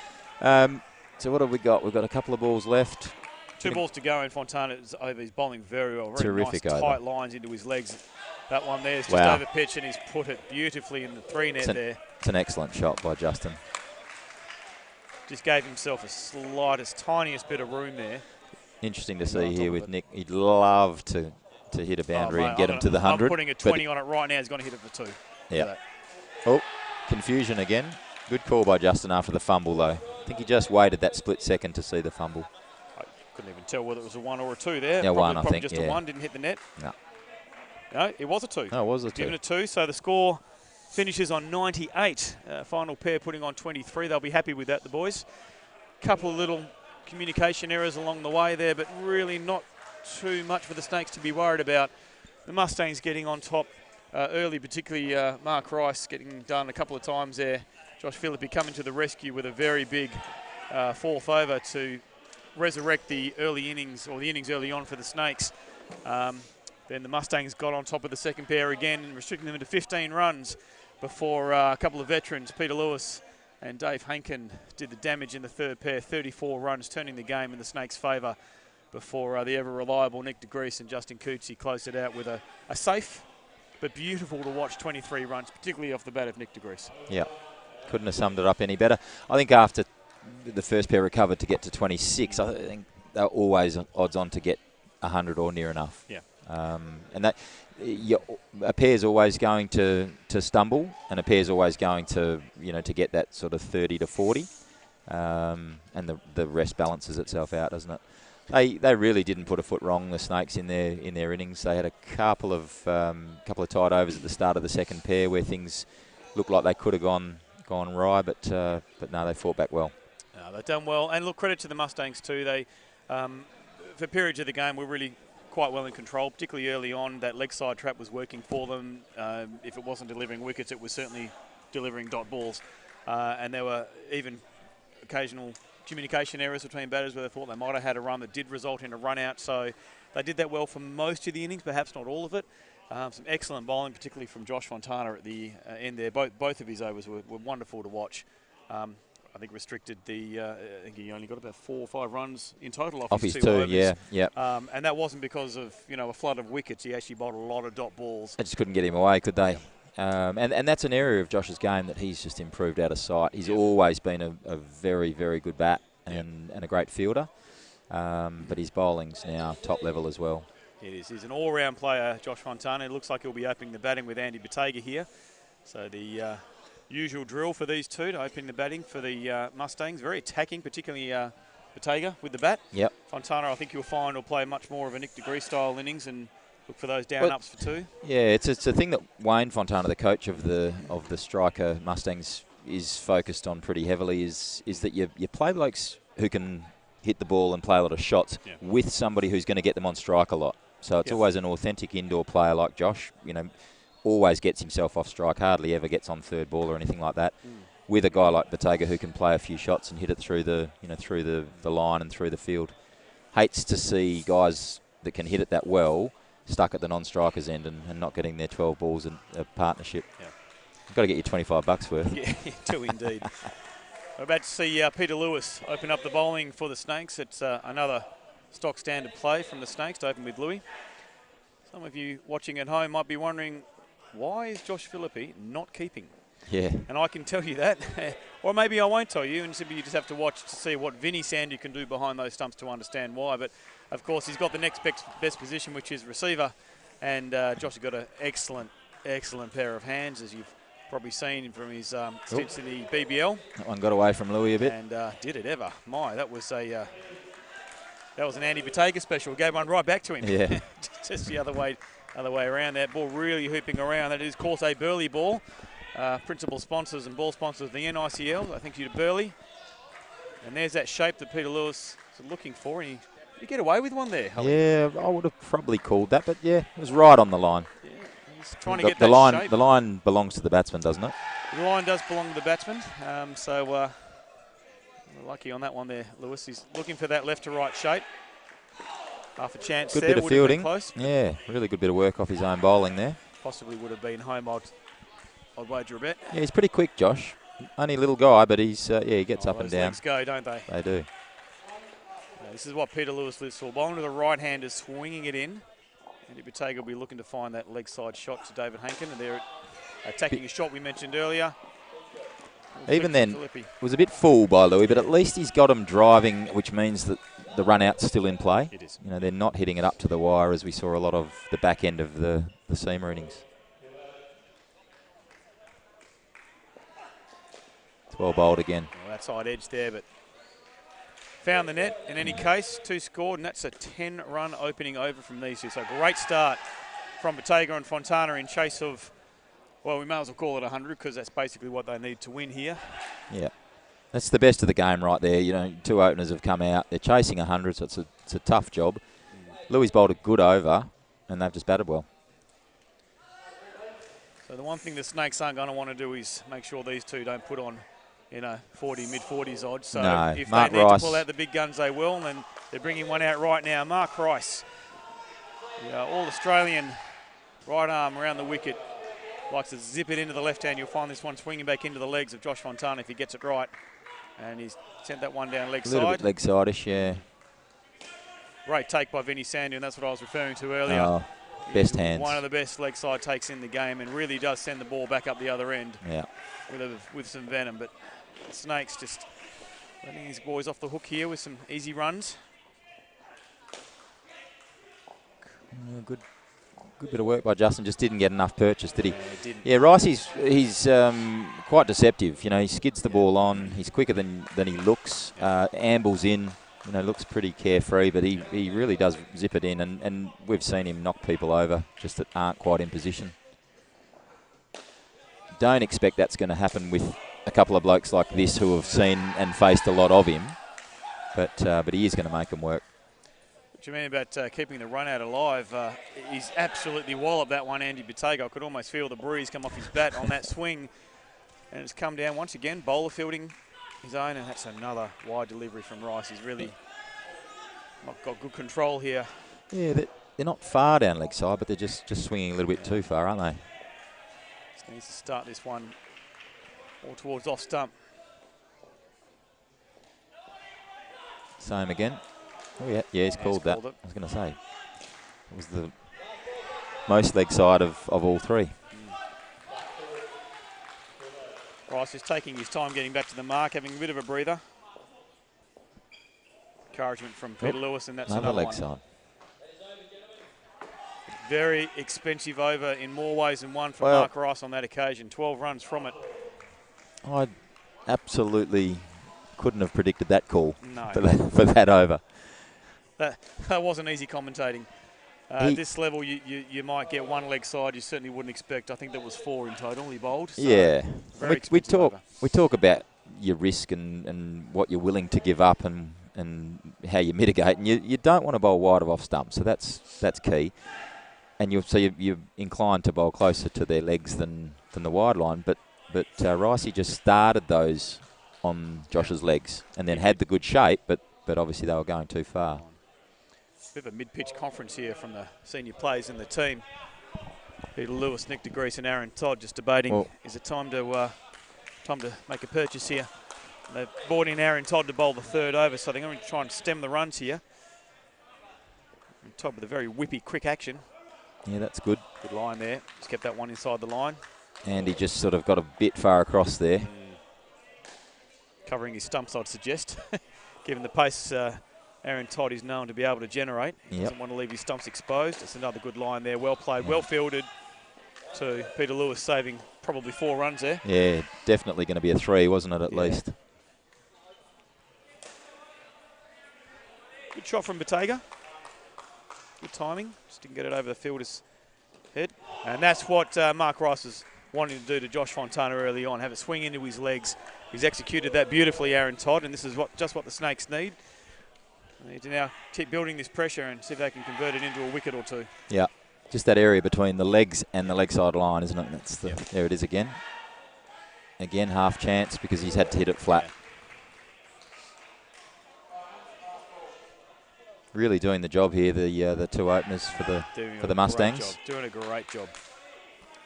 So what have we got? We've got a couple of balls left. 2 balls to go, and Fontana's over. He's bowling very well. Very terrific nice, over. tight lines into his legs. That one there is just over pitch, and he's put it beautifully in the 3 net there. It's an excellent shot by Justin. Just gave himself a slightest, tiniest bit of room there. Interesting to see here with Nick. He'd love to hit a boundary and get him to the 100. I'm putting a 20 on it right now. He's going to hit it for 2. Yeah. Oh, confusion again. Good call by Justin after the fumble, though. I think he just waited that split second to see the fumble. I couldn't even tell whether it was a 1 or a 2 there. Yeah, one, I think. Just a 1, didn't hit the net. No, it was a 2. No, it was a 2. Given a 2, so the score finishes on 98. Final pair putting on 23. They'll be happy with that, the boys. Couple of little communication errors along the way there, but really not too much for the Snakes to be worried about. The Mustangs getting on top early, particularly Mark Rice getting done a couple of times there. Josh Phillippe coming to the rescue with a very big 4th over to resurrect the early innings, or the innings early on for the Snakes. Then the Mustangs got on top of the second pair again and restricting them to 15 runs before a couple of veterans, Peter Lewis and Dave Hankin, did the damage in the 3rd pair. 34 runs, turning the game in the Snakes' favour before the ever-reliable Nick de Grease and Justin Coetzee closed it out with a safe but beautiful to watch 23 runs, particularly off the bat of Nick de Grease. Yeah, couldn't have summed it up any better. I think after the first pair recovered to get to 26, I think they're always odds on to get 100 or near enough. Yeah. And that a pair's always going to stumble, and a pair's always going to to get that sort of 30 to 40, and the rest balances itself out, doesn't it? They really didn't put a foot wrong, the Snakes, in their innings. They had a couple of tight overs at the start of the second pair where things looked like they could have gone gone awry, but no, they fought back well. They've done well, and look, credit to the Mustangs too. They, for periods of the game, were really quite well in control, particularly early on. That leg side trap was working for them. If it wasn't delivering wickets, it was certainly delivering dot balls. And there were even occasional communication errors between batters where they thought they might have had a run that did result in a run out. So they did that well for most of the innings, perhaps not all of it. Some excellent bowling, particularly from Josh Fontana at the end there. Both of his overs were wonderful to watch. I think restricted I think he only got about 4 or 5 runs in total off his 2 overs. Yeah. And that wasn't because of, a flood of wickets. He actually bowled a lot of dot balls. They just couldn't get him away, could they? And that's an area of Josh's game that he's just improved out of sight. He's always been a very, very good bat and a great fielder. But his bowling's now top level as well. It is. He's an all-round player, Josh Fontana. It looks like he'll be opening the batting with Andy Bottega here. So the usual drill for these two to open the batting for the Mustangs. Very attacking, particularly Bottega with the bat. Yep. Fontana, I think you'll find, will play much more of a Nick de Gris style innings and look for those down-ups for 2. Yeah, it's a thing that Wayne Fontana, the coach of the striker Mustangs, is focused on pretty heavily. Is that you play blokes who can hit the ball and play a lot of shots with somebody who's going to get them on strike a lot. So it's always an authentic indoor player like Josh. Always gets himself off strike, hardly ever gets on third ball or anything like that. With a guy like Bottega who can play a few shots and hit it through the the line and through the field. Hates to see guys that can hit it that well stuck at the non-strikers end and not getting their 12 balls in a partnership. Yeah. You've got to get your 25 bucks worth. Yeah, you do indeed. We're about to see Peter Lewis open up the bowling for the Snakes. It's another stock standard play from the Snakes to open with Louis. Some of you watching at home might be wondering, why is Josh Philippi not keeping? Yeah. And I can tell you that. Or maybe I won't tell you, and simply you just have to watch to see what Vinny Sandy can do behind those stumps to understand why. But, of course, he's got the next best position, which is receiver. And Josh has got an excellent pair of hands, as you've probably seen from his stints in the BBL. That one got away from Louis a bit. And did it ever. My, that was an Andy Bottega special. Gave one right back to him. Yeah. Just the other way around. That ball really hooping around. That is, of course, a Burley ball. Principal sponsors and ball sponsors of the NICL. I think you to Burley. And there's that shape that Peter Lewis is looking for. And he get away with one there, Holly. Yeah, I would have probably called that, but yeah, it was right on the line. Yeah, he's trying to get the that line. shape. The line belongs to the batsman, doesn't it? The line does belong to the batsman. So lucky on that one there, Lewis. He's looking for that left to right shape. Half a chance Good there. bit of Would have been fielding. close. Yeah, really good bit of work off his own bowling there. Possibly would have been home. I'd wager a bet. Yeah, he's pretty quick, Josh. Only a little guy, but he's he gets up and Those down. legs go, don't they? They do. This is what Peter Lewis lives for. Bowling to the right-hander, swinging it in. Andy Bottega will be looking to find that leg side shot to David Hankin. And they're attacking a shot we mentioned earlier. Even then, it was a bit full by Louis, but at least he's got him driving, which means that the run-out's still in play. It is. They're not hitting it up to the wire as we saw a lot of the back end of the seamer innings. It's well bowled again. Well, that side edge there, but found the net in any case. 2 scored, and that's a 10-run opening over from these two. So great start from Bottega and Fontana in chase of, well, we may as well call it 100 because that's basically what they need to win here. Yeah. That's the best of the game right there. 2 openers have come out. They're chasing 100, so it's a tough job. Louis bowled a good over, and they've just batted well. So the one thing the Snakes aren't going to want to do is make sure these two don't put on, 40, mid-40s odds. So no, if Mark they need Rice. to pull out the big guns, they will. And they're bringing one out right now. Mark Rice, all-Australian right arm around the wicket. Likes to zip it into the left hand. You'll find this one swinging back into the legs of Josh Fontana if he gets it right. And he's sent that one down leg side. A little bit leg side-ish, yeah. Great take by Vinny Sandy, and that's what I was referring to earlier. Oh, best hands. One of the best leg side takes in the game and really does send the ball back up the other end. Yeah. With some venom. But the Snakes just letting these boys off the hook here with some easy runs. Good bit of work by Justin. Just didn't get enough purchase, did he? Yeah, he didn't. Yeah, Rice, he's quite deceptive. He skids the ball on. He's quicker than he looks. Ambles in. Looks pretty carefree, but he really does zip it in. And we've seen him knock people over just that aren't quite in position. Don't expect that's going to happen with a couple of blokes like this who have seen and faced a lot of him. But he is going to make them work. What you mean about keeping the run out alive? He's absolutely walloped that one, Andy Bottega. I could almost feel the breeze come off his bat on that swing. And it's come down once again. Bowler fielding his own, and that's another wide delivery from Rice. He's really not got good control here. Yeah, they're not far down leg side, but they're just swinging a little bit too far, aren't they? Just needs to start this one more towards off stump. Same again. Oh, yeah, he's called that. Called it. I was going to say. It was the most leg side of all three. Rice is taking his time getting back to the mark, having a bit of a breather. Encouragement from Peter Lewis, and that's another leg one. side. Very expensive over in more ways than one from Mark Rice on that occasion. 12 runs from it. I absolutely couldn't have predicted that call No. for that over. That wasn't easy commentating. At this level, you might get one leg side you certainly wouldn't expect. I think there was 4 in total he bowled. So yeah. We talk about your risk and what you're willing to give up and how you mitigate. And you don't want to bowl wide of off stump, so that's key. And you're inclined to bowl closer to their legs than the wide line. But Ricey just started those on Josh's legs and then had the good shape, but obviously they were going too far. Bit of a mid-pitch conference here from the senior players in the team. Peter Lewis, Nick DeGrease and Aaron Todd just debating, is it time to make a purchase here? And they've brought in Aaron Todd to bowl the third over, so they're going to try and stem the runs here. And Todd with a very whippy, quick action. Yeah, that's good. Good line there. Just kept that one inside the line. And he just sort of got a bit far across there. Covering his stumps, I'd suggest. Given the pace Aaron Todd is known to be able to generate. He doesn't want to leave his stumps exposed. It's another good line there. Well played, well fielded to Peter Lewis, saving probably 4 runs there. Yeah, definitely going to be a 3, wasn't it, at least? Good shot from Bottega. Good timing. Just didn't get it over the fielder's head. And that's what Mark Rice was wanting to do to Josh Fontana early on, have it swing into his legs. He's executed that beautifully, Aaron Todd, and this is just what the Snakes need. They need to now keep building this pressure and see if they can convert it into a wicket or 2. Yeah, just that area between the legs and the leg side line, isn't it? There it is again. Again, half chance because he's had to hit it flat. Yeah. Really doing the job here, the 2 openers for the Mustangs. Doing a great job.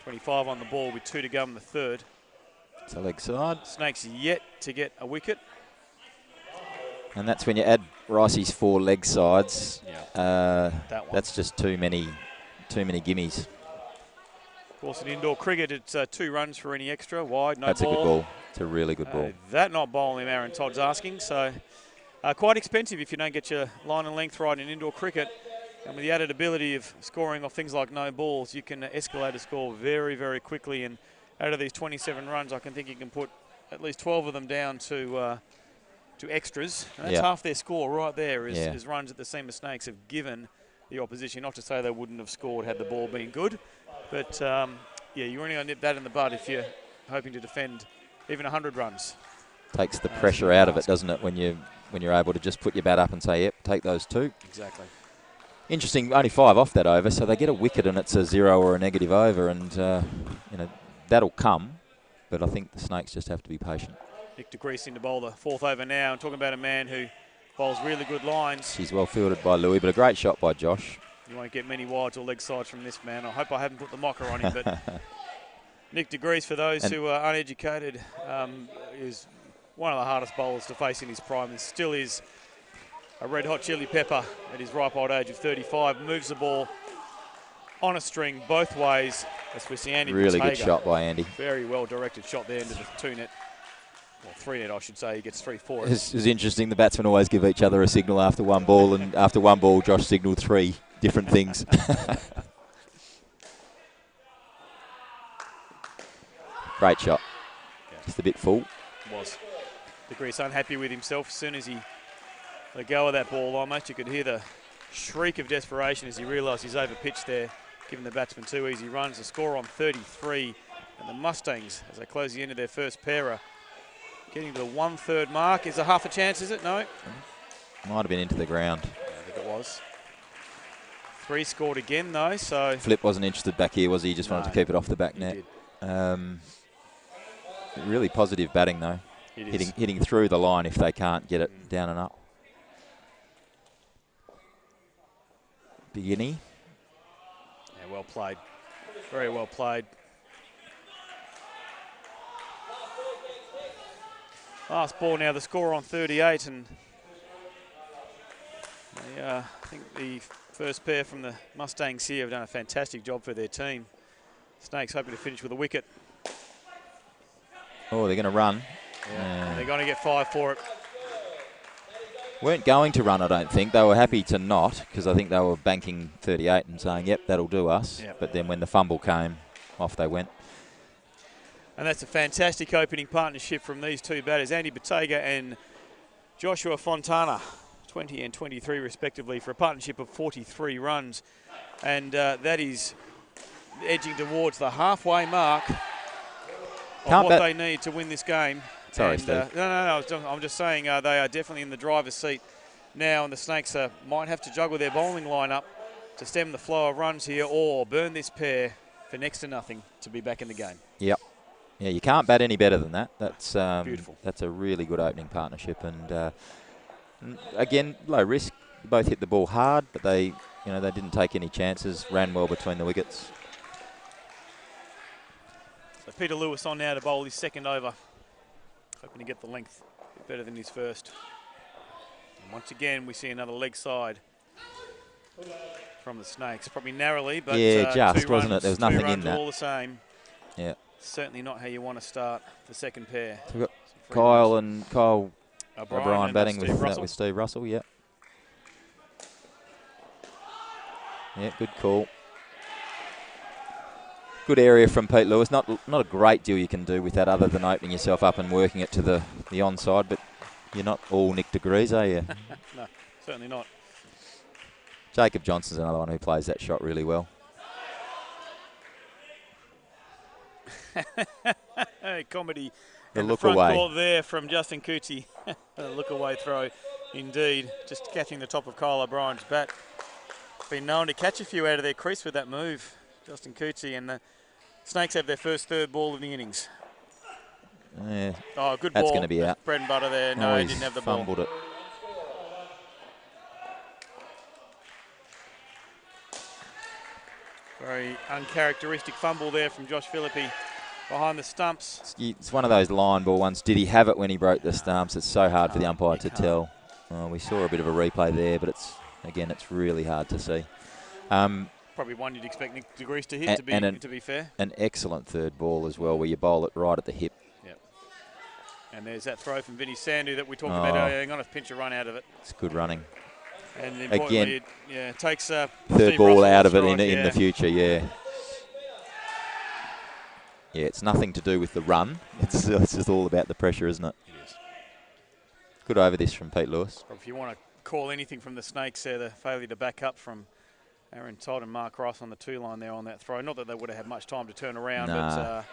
25 on the ball with 2 to go in the third. It's a leg side. Snakes yet to get a wicket. And that's when you add Ricey's 4 leg sides. That's just too many gimmies. Of course, in indoor cricket, it's 2 runs for any extra. Wide, no ball. That's a good ball. It's a really good ball. That not bowling, Aaron Todd's asking. So quite expensive if you don't get your line and length right in indoor cricket. And with the added ability of scoring off things like no balls, you can escalate a score very, very quickly. And out of these 27 runs, I can think you can put at least 12 of them down to extras. And that's half their score right there is runs that the Seamer Snakes have given the opposition. Not to say they wouldn't have scored had the ball been good. But, you're only going to nip that in the bud if you're hoping to defend even 100 runs. Takes the pressure out of it, doesn't it, when you're able to just put your bat up and say, yep, take those 2. Exactly. Interesting, only 5 off that over, so they get a wicket and it's a 0 or a negative over, and that'll come, but I think the Snakes just have to be patient. Nick DeGrease in to bowl the 4th over now, and talking about a man who bowls really good lines. She's well fielded by Louis, but a great shot by Josh. You won't get many wides or leg sides from this man. I hope I haven't put the mocker on him, but Nick DeGrease, for those who are uneducated, is one of the hardest bowlers to face in his prime, and still is a red-hot chili pepper at his ripe old age of 35. Moves the ball on a string both ways. As we see Andy Really Bottega. good shot by Andy. Very well-directed shot there into the 2-net. Well, 3-net, I should say. He gets 3-4. It's interesting. The batsmen always give each other a signal after one ball, and after one ball, Josh signalled 3 different things. Great shot. Just a bit full. Was. DeGrease unhappy with himself. As soon as he let go of that ball, almost you could hear the shriek of desperation as he realised he's over-pitched there, giving the batsman 2 easy runs. The score on 33, and the Mustangs, as they close the end of their first pair, are Getting to the 1/3 mark. Is a half a chance, is it? No. Might have been into the ground. I think it was. 3 scored again, though, so... Flip wasn't interested back here, was he? He just wanted to keep it off the back net. Really positive batting, though. Hitting through the line if they can't get it down and up. Beginning. Yeah, well played. Very well played. Last ball now, the score on 38, and I think the first pair from the Mustangs here have done a fantastic job for their team. Snakes hoping to finish with a wicket. Oh, they're going to run. Yeah. They're going to get 5 for it. Weren't going to run, I don't think. They were happy to not, because I think they were banking 38 and saying, yep, that'll do us. Yep. But then when the fumble came, off they went. And that's a fantastic opening partnership from these two batters, Andy Bottega and Joshua Fontana, 20 and 23 respectively, for a partnership of 43 runs. And that is edging towards the halfway mark of what they need to win this game. Sorry, and, Steve. No. I'm just saying they are definitely in the driver's seat now, and the Snakes might have to juggle their bowling lineup to stem the flow of runs here or burn this pair for next to nothing to be back in the game. Yep. Yeah, you can't bat any better than that. That's beautiful. That's a really good opening partnership, and again, low risk. Both hit the ball hard, but they didn't take any chances. Ran well between the wickets. So Peter Lewis on now to bowl his second over, hoping to get the length a bit better than his first. And once again, we see another leg side from the Snakes, probably narrowly, but yeah, just 2 wasn't runs, it? There was nothing 2 in runs that. All the same. Yeah. Certainly not how you want to start the second pair. So we've got Kyle O'Brien batting Steve with Steve Russell. Yeah. Yeah, good call. Good area from Pete Lewis. Not a great deal you can do with that other than opening yourself up and working it to the onside, but you're not all Nick degrees, are you? No, certainly not. Jacob Johnson's another one who plays that shot really well. Comedy. The in look the front away. court there from Justin Coochie. A look away throw, indeed. Just catching the top of Kyle O'Brien's bat. Been known to catch a few out of their crease with that move, Justin Coochie, and the Snakes have their first 3rd ball of the innings. Yeah. Oh, good That's ball. going to be out. Bread and butter there. No, he didn't have the ball. Fumbled it. Very uncharacteristic fumble there from Josh Philippi behind the stumps. It's one of those line ball ones. Did he have it when he broke the stumps? It's so hard for the umpire to tell. We saw a bit of a replay there, but it's really hard to see. Probably one you'd expect Nick DeGrease to hit, to be fair. An excellent 3rd ball as well, where you bowl it right at the hip. Yep. And there's that throw from Vinny Sandu that we talked about earlier. They're going to pinch a run out of it. It's good running. And importantly, it takes 3rd Steve ball Russell out of it strike, in the future, yeah. Yeah, it's nothing to do with the run. It's just all about the pressure, isn't it? It is. Good over this from Pete Lewis. If you want to call anything from the Snakes there, the failure to back up from Aaron Todd and Mark Rice on the 2 line there on that throw. Not that they would have had much time to turn around, but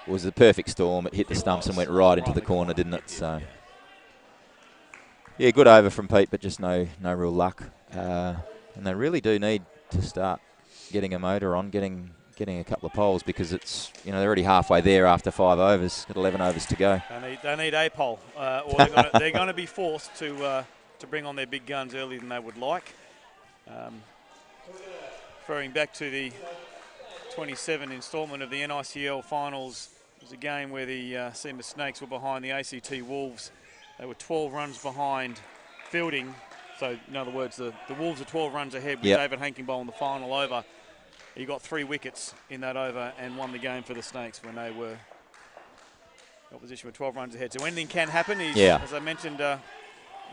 it was a perfect storm. It hit the stumps and went right into the corner, didn't it? So, yeah, good over from Pete, but just no real luck. And they really do need to start getting a motor on, getting a couple of poles, because it's they're already halfway there after 5 overs. Got 11 overs to go. They need a pole, or they're going to be forced to bring on their big guns earlier than they would like. Referring back to the 27 instalment of the NICL finals, it was a game where the Seamer Snakes were behind the ACT Wolves. They were 12 runs behind fielding. So, in other words, the Wolves are 12 runs ahead with David Hanking bowling the final over. He got 3 wickets in that over and won the game for the Snakes when they were opposition were 12 runs ahead. So anything can happen. He's, as I mentioned, the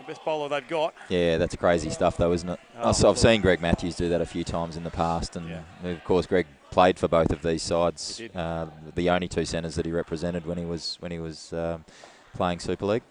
best bowler they've got. Yeah, that's crazy stuff, though, isn't it? I've seen Greg Matthews do that a few times in the past, and of course, Greg played for both of these sides. The only 2 centres that he represented when he was playing Super League.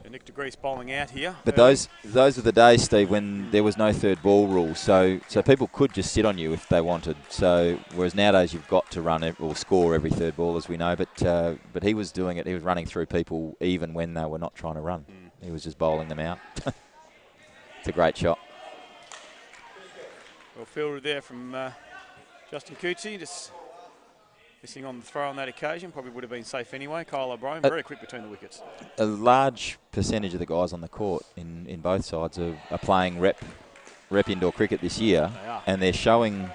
So Nick DeGrease bowling out here. But early. those were the days, Steve, when there was no third ball rule. So people could just sit on you if they wanted. So whereas nowadays you've got to run or score every third ball, as we know. But he was doing it. He was running through people even when they were not trying to run. He was just bowling them out. It's a great shot. Well fielded there from Justin Coetzee, just missing on the throw on that occasion. Probably would have been safe anyway. Kyle O'Brien, very quick between the wickets. A large percentage of the guys on the court in both sides are playing rep indoor cricket this year, They are. and they're showing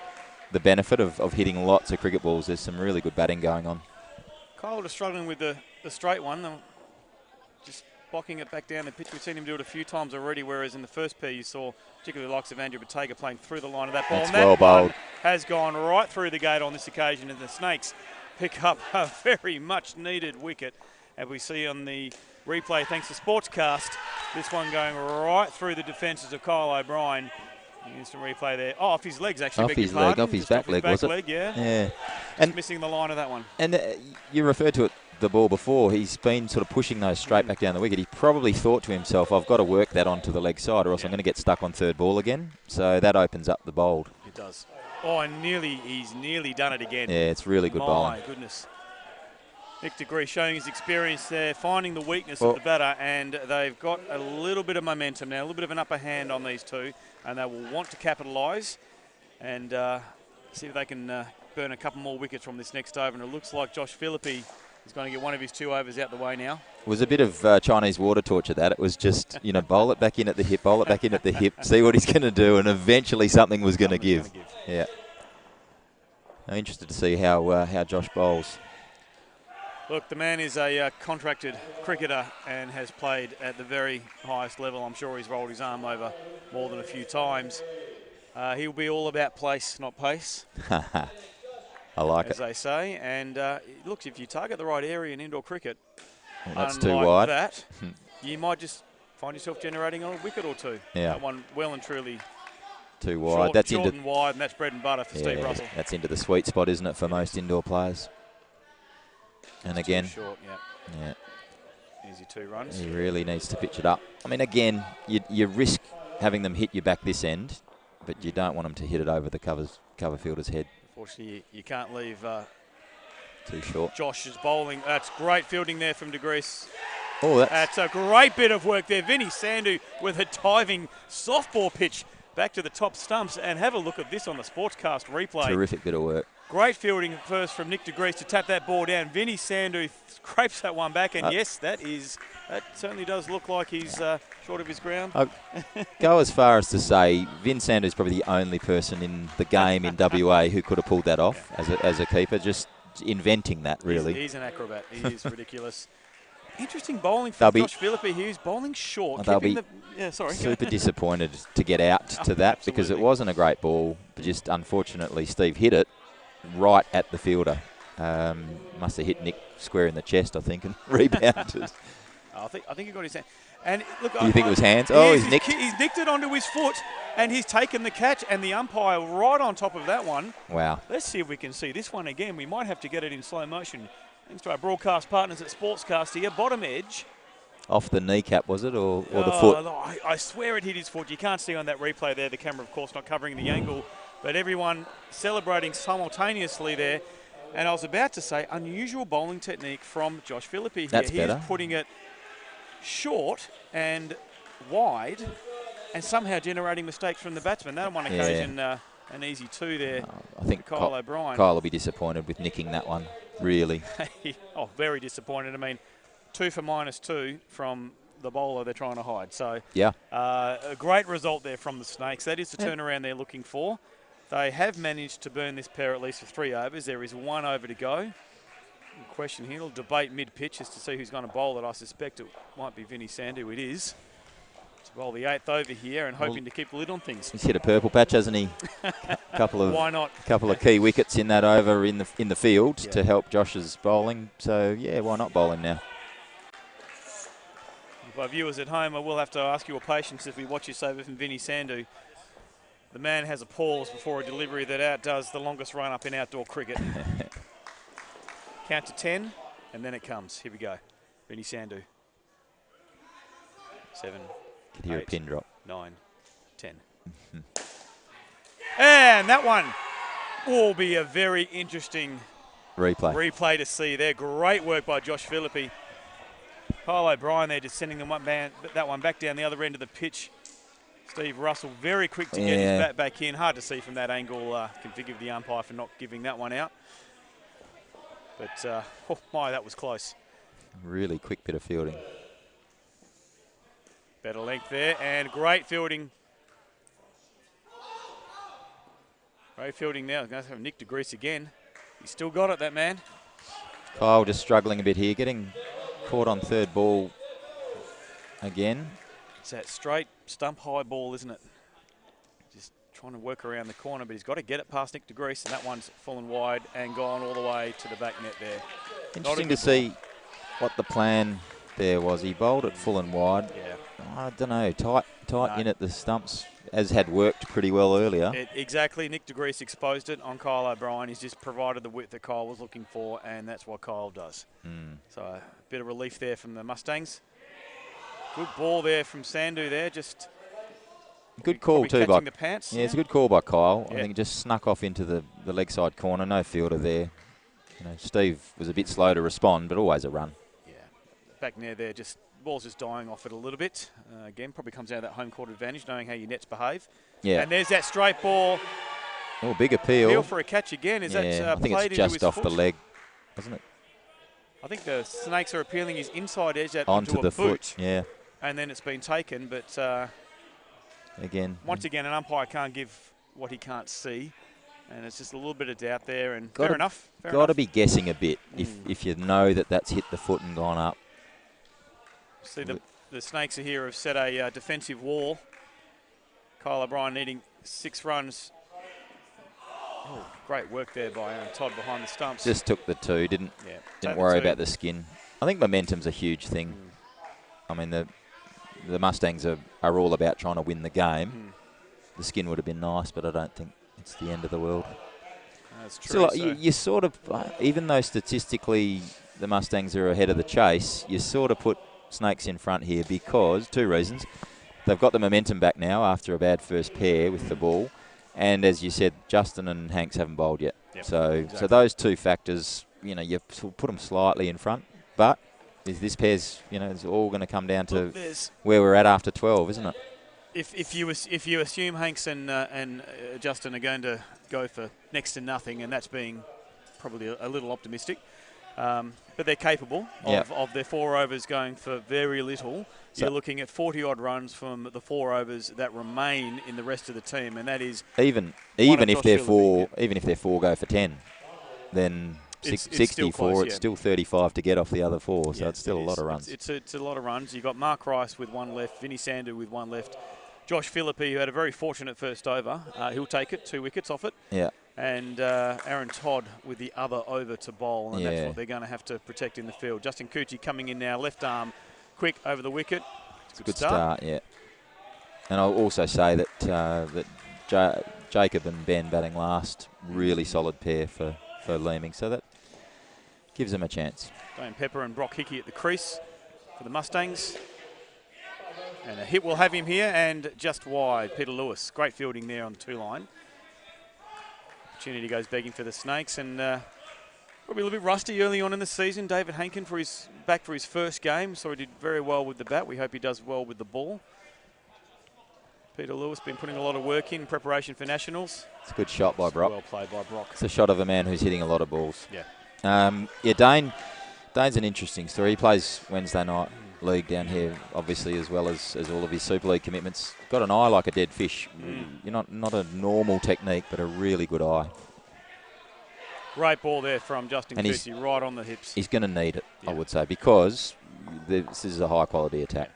the benefit of hitting lots of cricket balls. There's some really good batting going on. Kyle just struggling with the straight one, just blocking it back down the pitch. We've seen him do it a few times already, whereas in the first pair you saw particularly the likes of Andrew Bottega playing through the line of that ball. That's and that well bowled. one has gone right through the gate on this occasion, and the Snakes pick up a very much needed wicket. And we see on the replay, thanks to Sportscast, this one going right through the defences of Kyle O'Brien. Instant replay there. Oh, off his legs actually. Off beg your his leg, pardon. off his Just back leg, was it? leg, yeah. Yeah. Just And missing the line of that one. And you referred to it, the ball before. He's been sort of pushing those straight back down the wicket. He probably thought to himself, I've got to work that onto the leg side or else I'm going to get stuck on third ball again. So that opens up the bowled. It does. Oh, and he's nearly done it again. Yeah, it's really good bowling. My goodness. Nick DeGree showing his experience there, finding the weakness of the batter, and they've got a little bit of momentum now, a little bit of an upper hand on these two, and they will want to capitalise and see if they can burn a couple more wickets from this next over. And it looks like Josh Philippi is going to get one of his 2 overs out the way now. It was a bit of Chinese water torture, that. It was just, bowl it back in at the hip, bowl it back in at the hip, see what he's going to do, and eventually something was going to give. Yeah. I'm interested to see how Josh bowls. Look, the man is a contracted cricketer and has played at the very highest level. I'm sure he's rolled his arm over more than a few times. He'll be all about place, not pace. I like as they say. And look, if you target the right area in indoor cricket, that's too wide. That, you might just find yourself generating a wicket or two. Yeah. That one well and truly too wide. Short and wide, and that's bread and butter for Steve Russell. That's into the sweet spot, isn't it, for most indoor players? And it's again, too short, yeah, easy 2 runs. He really needs to pitch it up. I mean, again, you risk having them hit you back this end, but you don't want them to hit it over the cover fielder's head. Unfortunately, you can't leave too short. Josh's bowling. That's great fielding there from DeGrease. Oh, that's a great bit of work there. Vinny Sandhu with a diving softball pitch back to the top stumps. And have a look at this on the Sportscast replay. Terrific bit of work. Great fielding first from Nick DeGrease to tap that ball down. Vinny Sandhu scrapes that one back, and yes, that certainly does look like he's short of his ground. I'll go as far as to say Vin Sandhu is probably the only person in the game in WA who could have pulled that off as a keeper, just inventing that, really. He's an acrobat. He is ridiculous. Interesting bowling from Josh Philippi. He was bowling short. They'll be super disappointed to get out to that because it wasn't a great ball, but just unfortunately Steve hit it right at the fielder. Must have hit Nick square in the chest, I think, and rebounded. I think he got his hand. And look, you think it was hands? Oh, he's nicked. He's nicked it onto his foot, and he's taken the catch, and the umpire right on top of that one. Wow. Let's see if we can see this one again. We might have to get it in slow motion. Thanks to our broadcast partners at Sportscast here. Bottom edge. Off the kneecap, was it, or the foot? I swear it hit his foot. You can't see on that replay there. The camera, of course, not covering the angle. But everyone celebrating simultaneously there. And I was about to say, unusual bowling technique from Josh Philippi here. That's better. He's putting it short and wide and somehow generating mistakes from the batsman. That on one occasion, an easy 2 there. I think Kyle O'Brien. Kyle will be disappointed with nicking that one, really. Very disappointed. I mean, 2 for -2 from the bowler they're trying to hide. So, a great result there from the Snakes. That is the turnaround they're looking for. They have managed to burn this pair at least for 3 overs. There is 1 over to go. The question here, we'll debate mid-pitch as to see who's going to bowl it. I suspect it might be Vinny Sandhu. It is. To bowl the 8th over here and hoping to keep the lid on things. He's hit a purple patch, hasn't he? Why not? Couple of key wickets in that over in the field to help Josh's bowling. So, why not bowl him now? By viewers at home, I will have to ask your patience if we watch this over from Vinny Sandhu. The man has a pause before a delivery that outdoes the longest run-up in outdoor cricket. Count to 10, and then it comes. Here we go. Vinny Sandhu. 7, Could hear a 8, pin drop. 9, 10. And that one will be a very interesting replay to see there. Great work by Josh Philippi. Kyle O'Brien there just sending that one back down the other end of the pitch. Steve Russell very quick to get his bat back in. Hard to see from that angle. Can forgive the umpire for not giving that one out. But, oh my, that was close. Really quick bit of fielding. Better length there and great fielding. Great fielding now. Going to have Nick DeGrease again. He's still got it, that man. Kyle just struggling a bit here, getting caught on third ball again. It's that straight stump high ball, isn't it? Just trying to work around the corner, but he's got to get it past Nick DeGrease, and that one's fallen wide and gone all the way to the back net there. Interesting to see what the plan there was. He bowled it full and wide. Yeah. I don't know, tight in at the stumps, as had worked pretty well earlier. Exactly. Nick DeGrease exposed it on Kyle O'Brien. He's just provided the width that Kyle was looking for, and that's what Kyle does. So a bit of relief there from the Mustangs. Good ball there from Sandhu there. Just good call too by the pants. Yeah, it's a good call by Kyle. Yeah. I think it just snuck off into the leg side corner. No fielder there. You know, Steve was a bit slow to respond, but always a run. Yeah, back near there, just ball's just dying off it a little bit. Again, probably comes out of that home court advantage, knowing how your nets behave. Yeah. And there's that straight ball. Oh, big appeal. Appeal for a catch again. Is that I think played it's into just his off foot? the leg, isn't it? I think the Snakes are appealing his inside edge Onto into the a boot. foot. Yeah. And then it's been taken, but once again, an umpire can't give what he can't see, and it's just a little bit of doubt there. And fair enough. Got to be guessing a bit if you know that that's hit the foot and gone up. See, the Snakes are here have set a defensive wall. Kyle O'Brien needing 6 runs. Oh, great work there by Todd behind the stumps. Just took the 2. Didn't worry about the skin. I think momentum's a huge thing. I mean, the Mustangs are all about trying to win the game. The skin would have been nice, but I don't think it's the end of the world. That's true. So, like, you sort of, even though statistically the Mustangs are ahead of the chase, you sort of put Snakes in front here because 2 reasons. They've got the momentum back now after a bad first pair with the ball. And as you said, Justin and Hanks haven't bowled yet. Yep, So those 2 factors, you put them slightly in front. But this pair's, it's all going to come down to where we're at after 12, isn't it? If you assume Hanks and Justin are going to go for next to nothing, and that's being probably a little optimistic, but they're capable of their 4 overs going for very little. So you're looking at 40-odd runs from the 4 overs that remain in the rest of the team, and that is even if they're 4 go for 10, then it's 64. close, it's still 35 to get off the other 4, so it's still a lot of runs. It's a lot of runs. You've got Mark Rice with 1 left, Vinny Sandhu with 1 left, Josh Philippi, who had a very fortunate first over. He'll take it, 2 wickets off it. Yeah. And Aaron Todd with the other over to bowl, and that's what they're going to have to protect in the field. Justin Coochie coming in now, left arm, quick over the wicket. It's a good start. Yeah. And I'll also say that Jacob and Ben batting last, really solid pair for Leeming, so that gives them a chance. Dane Pepper and Brock Hickey at the crease for the Mustangs. And a hit will have him here, and just wide. Peter Lewis, great fielding there on the 2-line. Opportunity goes begging for the Snakes, and probably a little bit rusty early on in the season. David Hankin back for his first game, so he did very well with the bat. We hope he does well with the ball. Peter Lewis been putting a lot of work in preparation for nationals. It's a good shot by Brock. Well played by Brock. It's a shot of a man who's hitting a lot of balls. Yeah. Dane's an interesting story. He plays Wednesday night league down here, obviously, as well as all of his Super League commitments. Got an eye like a dead fish. You're not a normal technique, but a really good eye. Great ball there from Justin Coochie, right on the hips. He's going to need it, I would say, because this is a high-quality attack.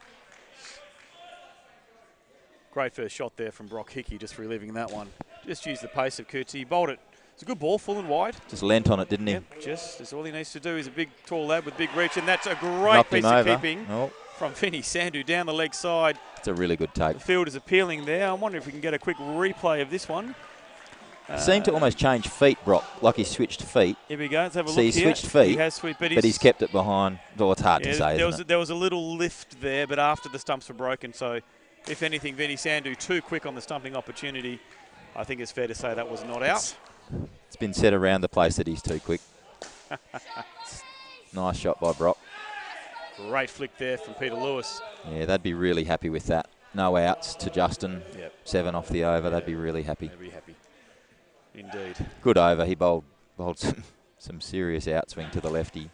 Great first shot there from Brock Hickey, just reliving that one. Just used the pace of Coochie. He bowled it. It's a good ball, full and wide. Just leant on it, didn't he? Yep, that's all he needs to do. He's a big, tall lad with big reach, and that's a great piece of keeping from Vinny Sandhu down the leg side. It's a really good take. The field is appealing there. I wonder if we can get a quick replay of this one. Seemed to almost change feet, Brock, like he switched feet. Here we go. Let's have a See, look he here. switched feet, He has switched, but he's kept it behind. Well, it's hard to say, isn't it? There was a little lift there, but after the stumps were broken, so if anything, Vinny Sandu too quick on the stumping opportunity. I think it's fair to say that was not out. It's been said around the place that he's too quick. Nice shot by Brock. Great flick there from Peter Lewis. Yeah, they'd be really happy with that. No outs to Justin. Yep. 7 off the over. They'd be really happy. They'd be happy. Indeed. Good over. He bowled some serious outswing to the lefty.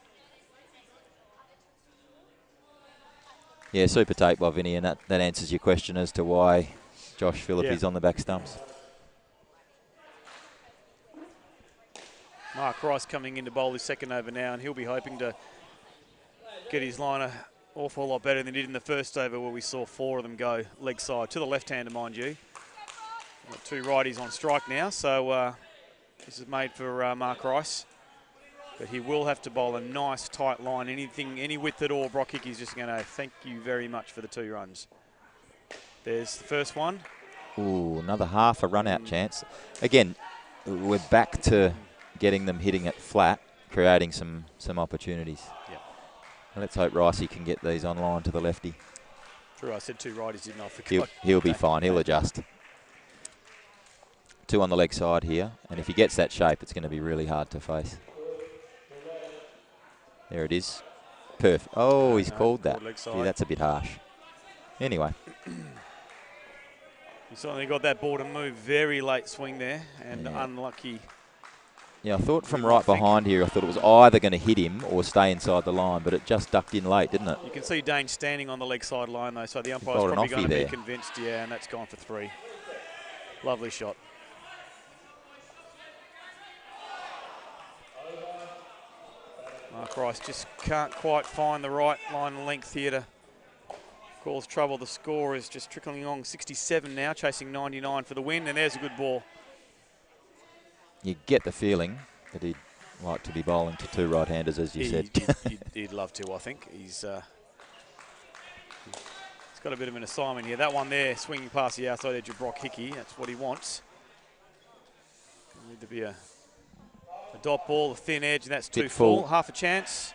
Yeah, super take by Vinny, and that answers your question as to why Josh Phillip is on the back stumps. Mark Rice coming in to bowl his second over now, and he'll be hoping to get his line an awful lot better than he did in the first over, where we saw 4 of them go leg side to the left-hander, mind you. Got 2 righties on strike now, so this is made for Mark Rice. But he will have to bowl a nice tight line. Any width at all, Brock Hickey's just going to thank you very much for the 2 runs. There's the first one. Ooh, another half a run-out chance. Again, we're back to getting them hitting it flat, creating some opportunities. Yep. Let's hope Ricey can get these online to the lefty. True, I said 2 righties, didn't I? Forgot. He'll be fine. He'll adjust. 2 on the leg side here, and if he gets that shape, it's going to be really hard to face. There it is. Perfect. Oh, he's called that. Yeah, that's a bit harsh. Anyway. He certainly got that ball to move. Very late swing there, and unlucky. Yeah, I thought from right behind here, I thought it was either going to hit him or stay inside the line, but it just ducked in late, didn't it? You can see Dane standing on the leg side line, though, so the umpire's probably going to be convinced, and that's gone for 3. Lovely shot. Mark Rice just can't quite find the right line and length here to cause trouble. The score is just trickling along. 67 now, chasing 99 for the win, and there's a good ball. You get the feeling that he'd like to be bowling to 2 right-handers, as you said. He'd love to, I think. He's got a bit of an assignment here. That one there, swinging past the outside edge of Brock Hickey. That's what he wants. Need to be a dot ball, a thin edge, and that's too full. Half a chance.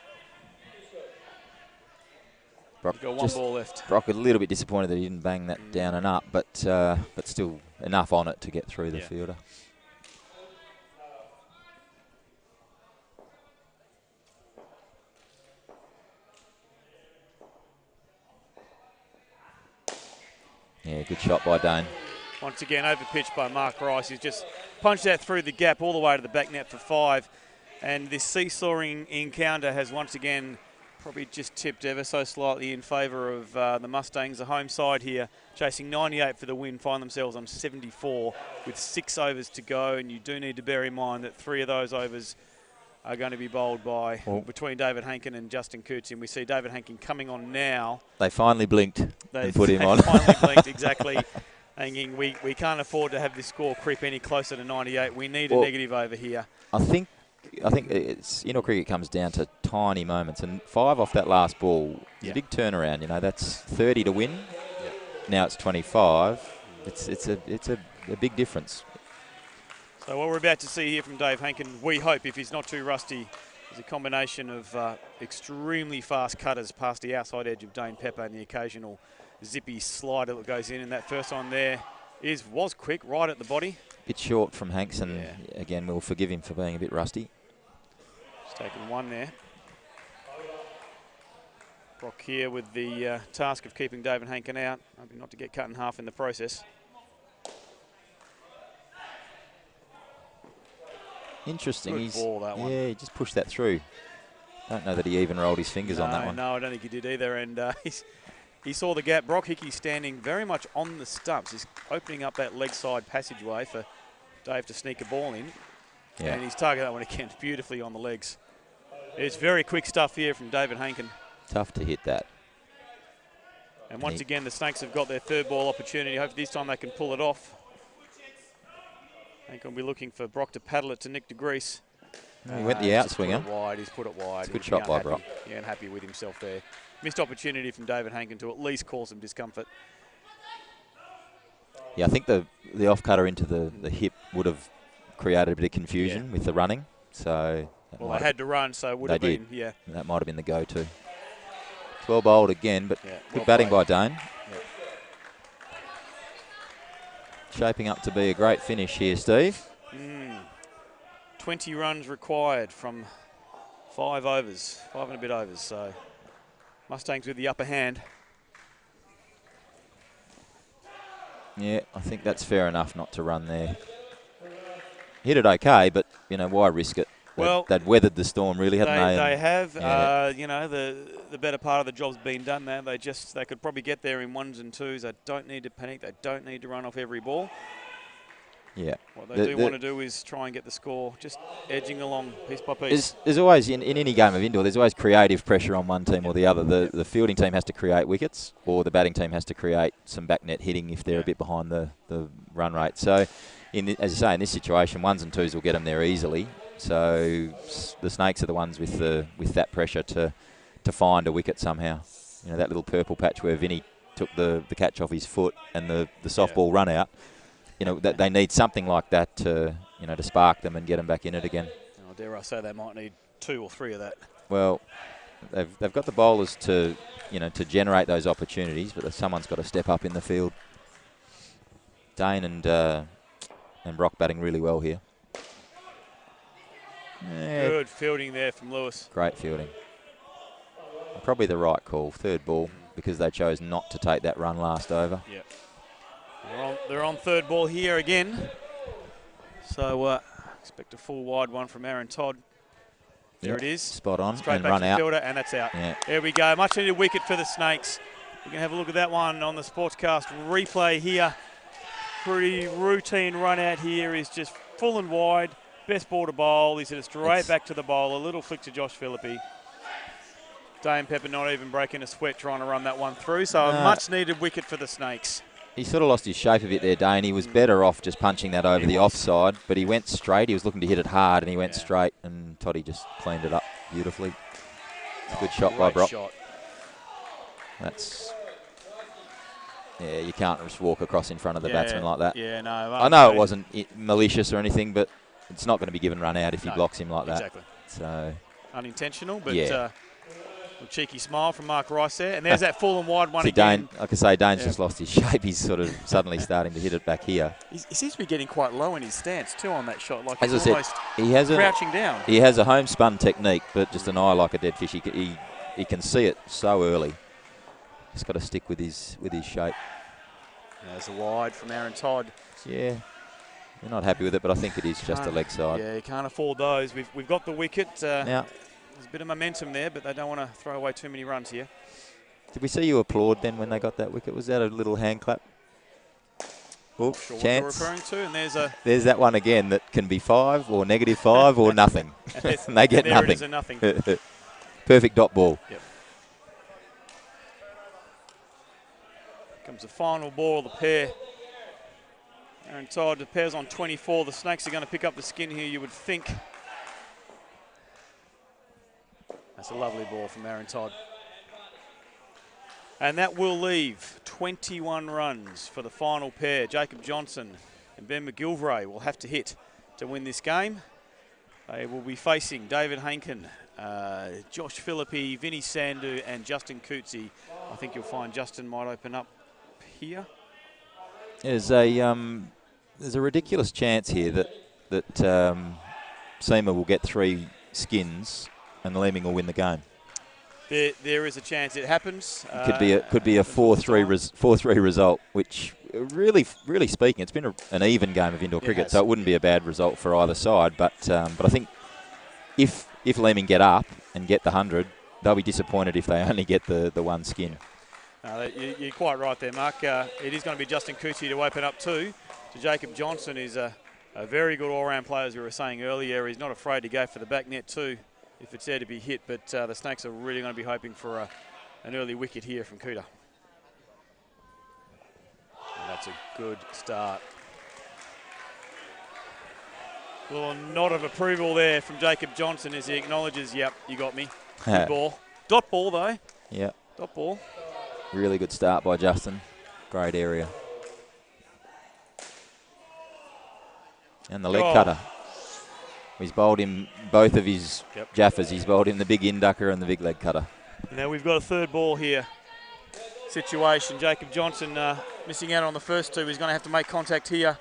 Brock got 1 ball left. Brock a little bit disappointed that he didn't bang that down and up, but still enough on it to get through the fielder. Yeah, good shot by Dane. Once again, overpitched by Mark Rice. He's just punched that through the gap all the way to the back net for 5. And this seesawing encounter has once again probably just tipped ever so slightly in favour of the Mustangs. The home side here, chasing 98 for the win, find themselves on 74 with 6 overs to go. And you do need to bear in mind that 3 of those overs are going to be bowled by between David Hankin and Justin Coots. And we see David Hankin coming on now. They finally blinked and put him on. They finally blinked, exactly. Thinking we can't afford to have this score creep any closer to 98. We need a negative over here. I think it's indoor cricket comes down to tiny moments, and 5 off that last ball is a big turnaround. You know, that's 30 to win. Yep. Now it's 25. It's a big difference. So what we're about to see here from Dave Hankin, we hope, if he's not too rusty, is a combination of extremely fast cutters past the outside edge of Dane Pepper and the occasional zippy slider that goes in. And that first one there was quick, right at the body. Bit short from Hanks, and again, we'll forgive him for being a bit rusty. He's taken 1 there. Brock here with the task of keeping David Hankin out, hoping not to get cut in half in the process. Interesting. Good ball, that one. Yeah, he just pushed that through. Don't know that he even rolled his fingers on that one. No, I don't think he did either. And he saw the gap. Brock Hickey standing very much on the stumps. He's opening up that leg side passageway for Dave to sneak a ball in. Yeah. And he's targeted that one again beautifully on the legs. It's very quick stuff here from David Hankin. Tough to hit that. And once again, the Snakes have got their 3rd ball opportunity. Hopefully this time they can pull it off. Hankin will be looking for Brock to paddle it to Nick de Grease. He went the outswinger. He's put it wide. It's a good shot by Brock. Yeah, unhappy with himself there. Missed opportunity from David Hankin to at least cause some discomfort. Yeah, I think the off cutter into the hip would have created a bit of confusion with the running. So Well, they had to run, so it would have been, yeah. That might have been the go-to. It's well bowled again, but Yeah, good well batting played. by Dane. Yeah. Shaping up to be a great finish here, Steve. 20 runs required from 5 and a bit overs. So Mustangs with the upper hand. Yeah, I think that's fair enough not to run there. Hit it okay, but, why risk it? Well, they'd weathered the storm, really, hadn't they? They have. Yeah. The better part of the job's been done there. They could probably get there in 1s and 2s. They don't need to panic. They don't need to run off every ball. Yeah. What they want to do is try and get the score just edging along piece by piece. There's always, in any game of indoor, there's always creative pressure on one team or the other. The fielding team has to create wickets, or the batting team has to create some back net hitting if they're a bit behind the run rate. So, as you say, in this situation, 1s and 2s will get them there easily. So the Snakes are the ones with that pressure to find a wicket somehow. That little purple patch where Vinny took the catch off his foot and the softball run out. That they need something like that to spark them and get them back in it again. Oh, dare I say they might need 2 or 3 of that. Well, they've got the bowlers to generate those opportunities, but someone's got to step up in the field. Dane and Brock batting really well here. Yeah. Good fielding there from Lewis. Great fielding. Probably the right call, third ball, because they chose not to take that run last over. Yep. They're on third ball here again. So expect a full wide one from Aaron Todd. There it is. Spot on. Straight and back run to the out. fielder, and that's out. Yeah. There we go. Much needed wicket for the Snakes. We can have a look at that one on the Sportscast replay here. Pretty routine run out here is just full and wide. Best ball to bowl. He's hit it straight back to the bowl. A little flick to Josh Phillippe. Dane Pepper not even breaking a sweat trying to run that one through. So a much needed wicket for the Snakes. He sort of lost his shape a bit there, Dane. He was better off just punching that over the offside, but he went straight. He was looking to hit it hard, and he went straight, and Toddy just cleaned it up beautifully. Good shot by Brock. Shot. You can't just walk across in front of the batsman like that. Yeah, no. I know it wasn't malicious or anything, but it's not going to be given run out if he blocks him like that. Exactly. So unintentional, but a cheeky smile from Mark Rice there. And there's that full and wide one see, again. Dane, like I say, Dane's just lost his shape. He's sort of suddenly starting to hit it back here. He seems to be getting quite low in his stance too on that shot. Like as he's I almost said, he has crouching down. He has a homespun technique, but just an eye like a dead fish. He can see it so early. He's got to stick with his shape. There's a wide from Aaron Todd. Yeah, we're not happy with it, but I think it is just a leg side. Yeah, you can't afford those. We've got the wicket. Now, there's a bit of momentum there, but they don't want to throw away too many runs here. did we see you applaud then when they got that wicket? Was that a little hand clap? Oh, Sure chance. what you're referring to, and there's that one again that can be 5 or -5 or nothing. And they get there nothing. It is a nothing. Perfect dot ball. Yep. Comes the final ball of the pair. Aaron Todd, the pair's on 24. The Snakes are going to pick up the skin here, you would think. That's a lovely ball from Aaron Todd. And that will leave 21 runs for the final pair. Jacob Johnson and Ben McGilvray will have to hit to win this game. They will be facing David Hainkin, Josh Phillippe, Vinny Sandhu and Justin Coetzee. I think you'll find Justin might open up here. There's a ridiculous chance here that Seamer will get 3 skins and Leeming will win the game. There is a chance it happens. It could be a 4-3 result, which really speaking, it's been an even game of indoor cricket, so it wouldn't be a bad result for either side. But I think if Leeming get up and get the 100, they'll be disappointed if they only get the 1 skin. You're quite right there, Mark. It is going to be Justin Coetzee to open up too. So Jacob Johnson is a very good all-round player, as we were saying earlier. He's not afraid to go for the back net too, if it's there to be hit. But the Snakes are really going to be hoping for an early wicket here from Cooter. And that's a good start. A little nod of approval there from Jacob Johnson as he acknowledges, yep, you got me. Good ball. Dot ball though. Yeah. Dot ball. Really good start by Justin. Great area. And the leg cutter. He's bowled him both of his jaffers. He's bowled him the big inducker and the big leg cutter. Now we've got a third ball here situation. Jacob Johnson missing out on the first two. He's going to have to make contact here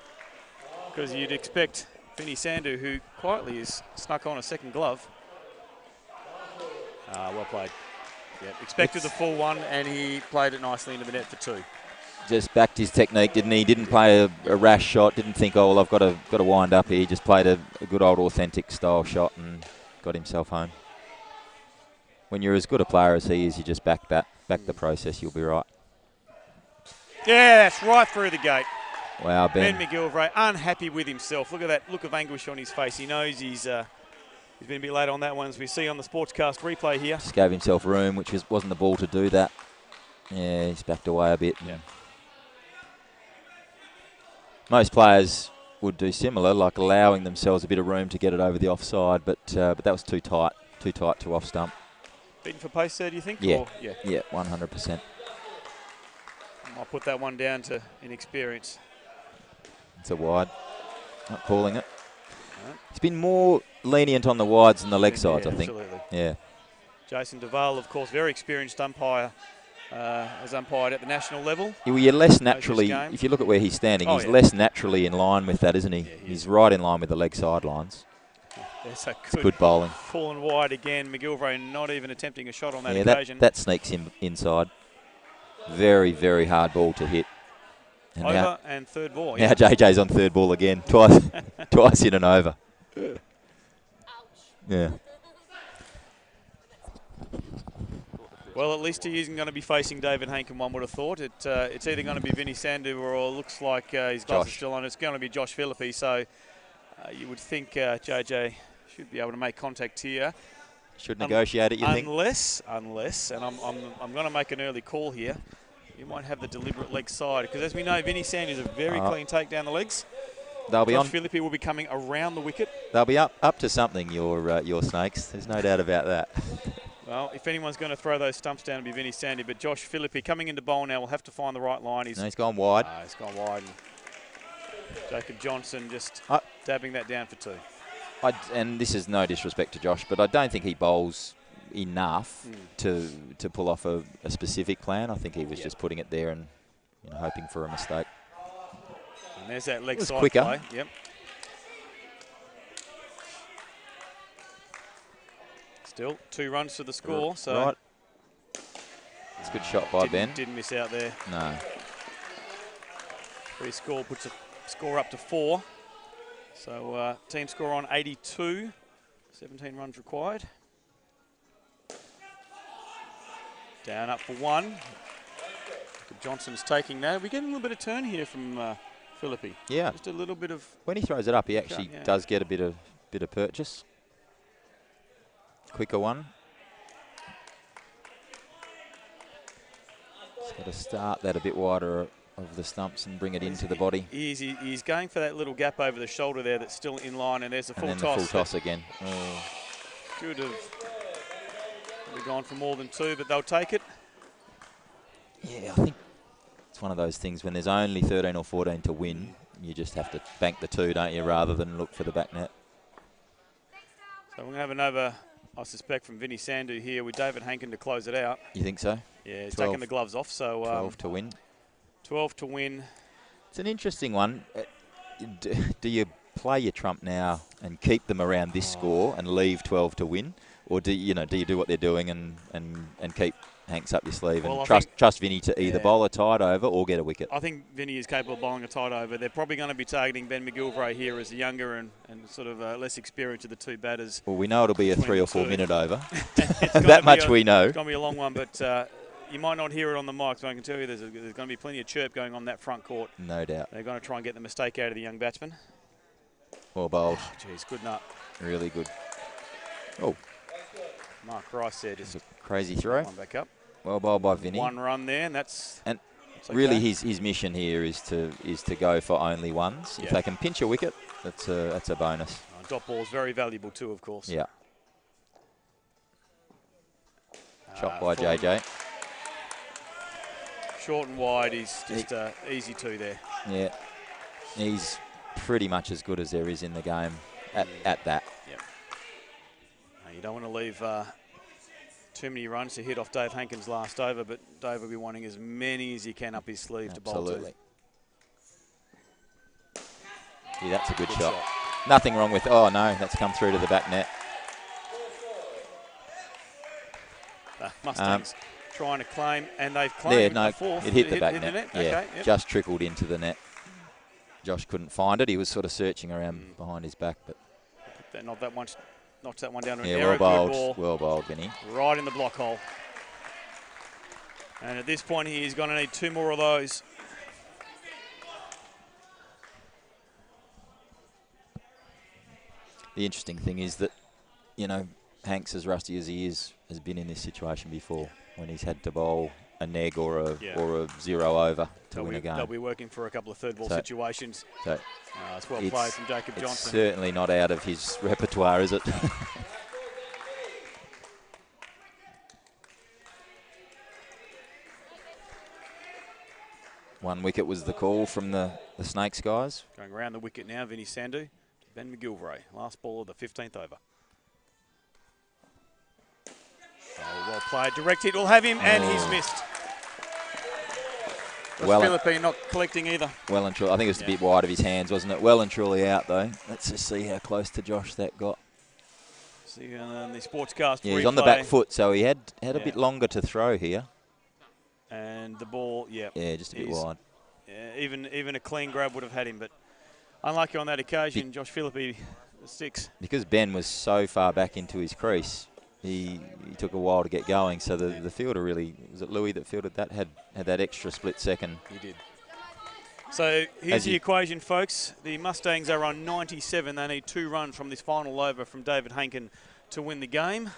because you'd expect Vinny Sandu, who quietly has snuck on a second glove. Well played. Yep. Expected the full one, and he played it nicely into the net for two. Just backed his technique, didn't he? Didn't play a rash shot. Didn't think, oh, well, I've got to wind up here. He just played a good old authentic style shot and got himself home. When you're as good a player as he is, you just back the process. You'll be right. Yeah, that's right through the gate. Wow, Ben McGilvray unhappy with himself. Look at that look of anguish on his face. He knows he's been a bit late on that one, as we see on the Sportscast replay here. Just gave himself room, which wasn't the ball to do that. Yeah, he's backed away a bit. Yeah. Most players would do similar, like allowing themselves a bit of room to get it over the offside, but that was too tight to off stump. Beaten for pace there, do you think? Yeah, or, yeah, 100%. I'll put that one down to inexperience. It's a wide, not calling it. No. He's been more lenient on the wides than the leg sides, I think. Absolutely. Yeah. Jason Duval, of course, very experienced umpire, has umpired at the national level. You're less naturally, if you look at where he's standing, he's less naturally in line with that, isn't he? Yeah, he's right in line with the leg sidelines. There's a good bowling. Fallen wide again. McGilvray not even attempting a shot on that occasion. That sneaks him inside. Very, very hard ball to hit. And over now, and third ball. Now JJ's on third ball again. Twice in and over. Yeah. Well, at least he isn't going to be facing David Hankin, one would have thought. It's either going to be Vinny Sandu or it looks like his gloves are still on. It's going to be Josh Philippi. So you would think JJ should be able to make contact here. Should negotiate it, you think? Unless, and I'm going to make an early call here, you might have the deliberate leg side. Because as we know, Vinny Sandu is a very clean take down the legs. They'll be Josh Philippi will be coming around the wicket. They'll be up to something, your Snakes. There's no doubt about that. Well, if anyone's going to throw those stumps down, it'll be Vinny Sandu. But Josh Philippi coming into bowl now will have to find the right line. He's gone wide. He's gone wide. And Jacob Johnson just dabbing that down for two. And this is no disrespect to Josh, but I don't think he bowls enough to pull off a specific plan. I think he was just putting it there and hoping for a mistake. And there's that leg side quicker. play. Yep. Still 2 runs to the score. So right. It's a good shot by Ben. Didn't miss out there. No. Free score puts a score up to 4. So team score on 82. 17 runs required. Down up for 1. Johnson's taking that. We're getting a little bit of turn here from Philippi. Yeah. Just a little bit of... When he throws it up, he actually does get a bit of purchase. Quicker one. Just got to start that a bit wider of the stumps and bring it into the body. He's going for that little gap over the shoulder there that's still in line, and there's a full toss. The full toss again. Oh. Could have gone for more than 2, but they'll take it. Yeah, I think it's one of those things when there's only 13 or 14 to win, you just have to bank the 2, don't you, rather than look for the back net. So we're going to have another, I suspect, from Vinny Sandu here with David Hankin to close it out. You think so? Yeah, he's taking the gloves off. So 12 to win. 12 to win. It's an interesting one. Do you play your trump now and keep them around this score and leave 12 to win, or do you do what they're doing and keep Hanks up your sleeve and trust Vinny to either bowl a tight over or get a wicket? I think Vinny is capable of bowling a tight over. They're probably going to be targeting Ben McGilvray here as the younger and sort of less experienced of the 2 batters. Well, we know it'll be a 3 or 4 minute over. That much we know. It's going to be a long one, but you might not hear it on the mic, so I can tell you there's going to be plenty of chirp going on that front court. No doubt. They're going to try and get the mistake out of the young batsman. Well bowled. Jeez, good nut. Really good. Oh. Mark Rice there just a crazy throw. One back up. Well bowled by Vinny. 1 run there, and that's okay. Really his mission here is to go for only ones. If they can pinch a wicket, that's a bonus. Dot ball's very valuable too, of course. Yeah. Shot by JJ. Short and wide is just easy 2 there. Yeah. He's pretty much as good as there is in the game at that. Yep. Now, you don't want to leave too many runs to hit off Dave Hankins' last over, but Dave will be wanting as many as he can up his sleeve to bowl to. Absolutely. Yeah, that's a good shot. Nothing wrong with, oh no, that's come through to the back net. Mustangs trying to claim, and they've claimed no, a fourth. it hit the back net. net. Yeah, Okay, yep. just trickled into the net. Josh couldn't find it. He was sort of searching around behind his back, but Not that one. Knocks that one down to an yeah, error. well Good bowled, ball. well bowled, Vinny. Right in the block hole. And at this point, he's going to need 2 more of those. The interesting thing is that, you know, Hanks, as rusty as he is, has been in this situation before when he's had to bowl a neg or a 0 over to win a game. They'll be working for a couple of third ball situations. So it's well played from Jacob it's Johnson. certainly not out of his repertoire, is it? One wicket was the call from the Snakes guys. Going around the wicket now, Vinny Sandhu to Ben McGilvray. Last ball of the 15th over. Oh, well played. Direct hit will have him, and he's missed. Philippe not collecting either. Well and truly. I think it was a bit wide of his hands, wasn't it? Well and truly out, though. Let's just see how close to Josh that got. See on the sportscast he's on the back foot, so he had a bit longer to throw here. And the ball, yeah, just a bit wide. Yeah, even a clean grab would have had him, but unlucky on that occasion. Josh Philippe, the 6. Because Ben was so far back into his crease, he took a while to get going. So the fielder really, was it Louis that fielded that, had that extra split second. He did. So here's the equation, folks. The Mustangs are on 97. They need 2 runs from this final over from David Hankin to win the game.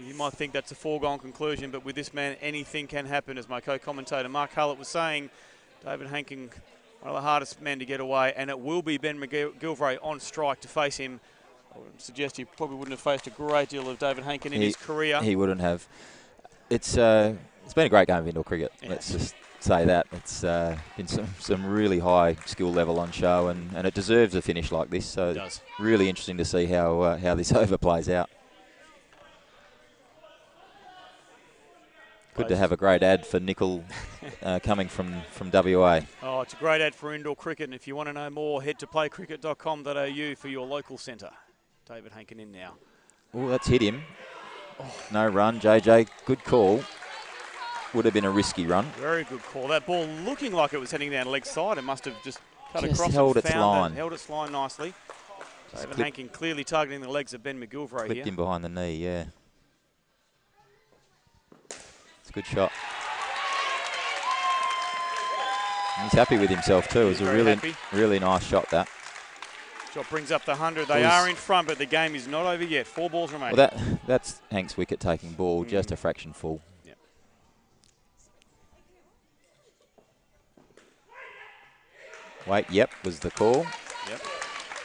You might think that's a foregone conclusion, but with this man, anything can happen. As my co-commentator Mark Hullett was saying, David Hankin, one of the hardest men to get away, and it will be Ben McGilvray on strike to face him. I would suggest he probably wouldn't have faced a great deal of David Hankin in his career. He wouldn't have. It's been a great game of indoor cricket. Yeah. Let's just say that. It's been some really high skill level on show, and it deserves a finish like this. So It does. Really interesting to see how this over plays out. Good to have a great ad for Nickel coming from WA. Oh, it's a great ad for indoor cricket, and if you want to know more, head to playcricket.com.au for your local centre. David Hankin in now. Oh, that's hit him. No run, JJ. Good call. Would have been a risky run. Very good call. That ball looking like it was heading down leg side. It must have just cut across held and its found line. Held its line nicely. David Hankin clearly targeting the legs of Ben McGilvray Flicked here. him behind the knee, yeah. It's a good shot. He's happy with himself too. It was a really nice shot, that. Shot brings up the 100. They are in front, but the game is not over yet. 4 balls remaining. Well, that's Hank's wicket-taking ball, just a fraction full. Yep. Wait, yep, was the call. Yep.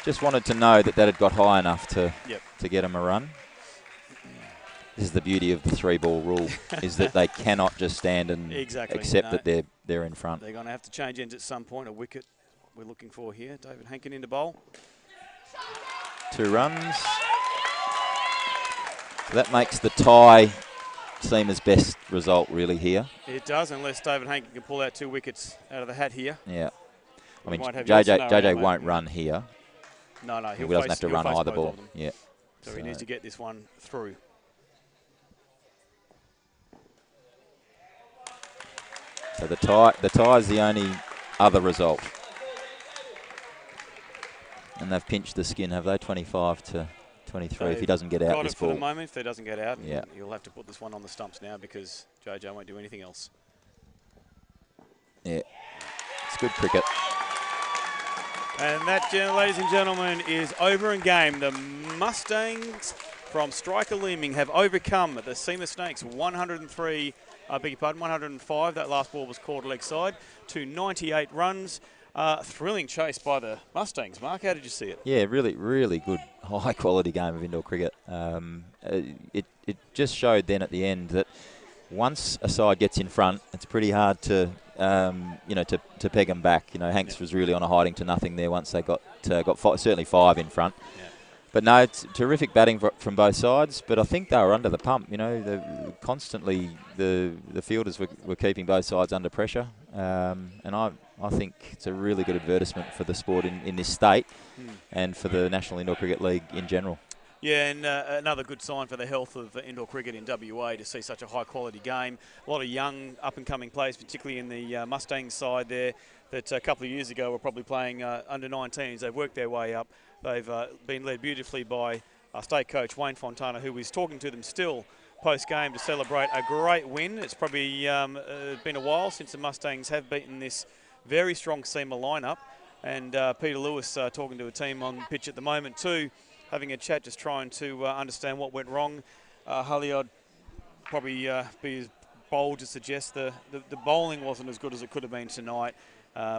Just wanted to know that had got high enough to get him a run. This is the beauty of the 3-ball rule, is that they cannot just stand and accept that they're in front. They're going to have to change ends at some point. A wicket we're looking for here. David Hankin into bowl. 2 runs. So that makes the tie seem as best result really here. It does, unless David Hankin can pull out 2 wickets out of the hat here. Yeah. I mean, might have JJ won't run here. No, he doesn't have to run either ball. Yeah. So he needs to get this one through. So the tie is the only other result. And they've pinched the skin, have they? 25 to 23 if he doesn't get out this ball. For the moment, if he doesn't get out, yeah. You'll have to put this one on the stumps now because JJ won't do anything else. Yeah, it's good cricket. And that, ladies and gentlemen, is over and game. The Mustangs from Striker Leeming have overcome the Seamer Snakes 105. That last ball was caught leg side to 98 runs. Thrilling chase by the Mustangs. Mark, how did you see it? Yeah, really, really good, high-quality game of indoor cricket. It just showed then at the end that once a side gets in front, it's pretty hard to to peg them back. Hanks was really on a hiding to nothing there once they got certainly 5 in front. Yeah. But no, it's terrific batting from both sides. But I think they were under the pump. You know, constantly the fielders were keeping both sides under pressure. And I think it's a really good advertisement for the sport in this state and for the National Indoor Cricket League in general. Yeah, and another good sign for the health of indoor cricket in WA to see such a high-quality game. A lot of young, up-and-coming players, particularly in the Mustangs side there, that a couple of years ago were probably playing under-19s. They've worked their way up. They've been led beautifully by state coach Wayne Fontana, who is talking to them still post-game to celebrate a great win. It's probably been a while since the Mustangs have beaten this very strong seamer lineup. And Peter Lewis talking to a team on pitch at the moment too, having a chat, just trying to understand what went wrong. Harley, I'd probably be as bold to suggest the bowling wasn't as good as it could have been tonight.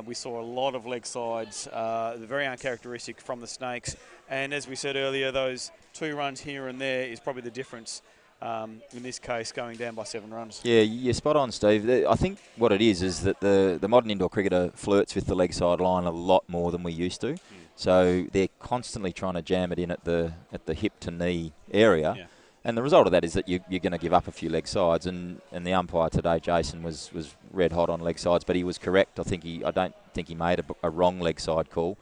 We saw a lot of leg sides, very uncharacteristic from the Snakes. And as we said earlier, those 2 runs here and there is probably the difference. In this case, going down by 7 runs. Yeah, you're spot on, Steve. I think what it is that the modern indoor cricketer flirts with the leg side line a lot more than we used to. So they're constantly trying to jam it in at the hip to knee area. Yeah. And the result of that is that you're going to give up a few leg sides. And the umpire today, Jason, was red hot on leg sides, but he was correct. I don't think he made a wrong leg side call.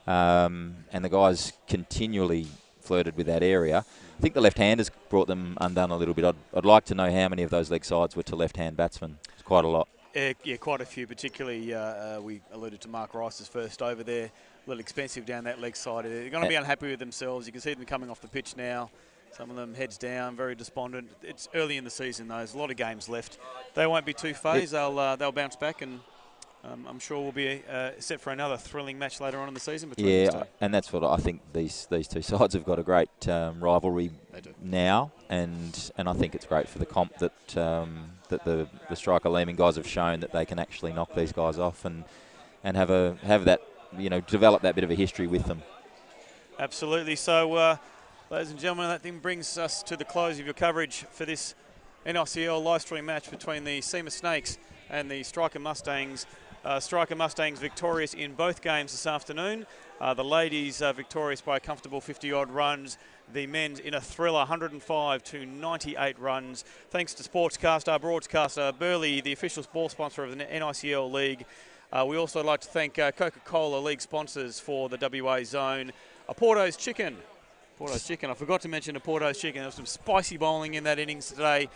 Yeah. And the guys continually flirted with that area. I think the left-handers brought them undone a little bit. I'd like to know how many of those leg sides were to left-hand batsmen. It's quite a lot. Yeah, quite a few, particularly we alluded to Mark Rice's first over there. A little expensive down that leg side. They're going to be unhappy with themselves. You can see them coming off the pitch now. Some of them heads down, very despondent. It's early in the season, though. There's a lot of games left. They won't be too phased. They'll bounce back, and I'm sure we'll be set for another thrilling match later on in the season between these two. And that's what I think. These 2 sides have got a great rivalry now, and I think it's great for the comp that the striker Leeming guys have shown that they can actually knock these guys off and have that, develop that bit of a history with them. Absolutely. So, ladies and gentlemen, that then brings us to the close of your coverage for this NICL live stream match between the Seamer Snakes and the Striker Mustangs. Striker Mustangs victorious in both games this afternoon. The ladies victorious by a comfortable 50-odd runs. The men's in a thriller, 105 to 98 runs. Thanks to Sportscaster, broadcaster Burley, the official sports sponsor of the NICL League. We also like to thank Coca-Cola League sponsors for the WA zone. Porto's Chicken. I forgot to mention Porto's Chicken. There was some spicy bowling in that innings today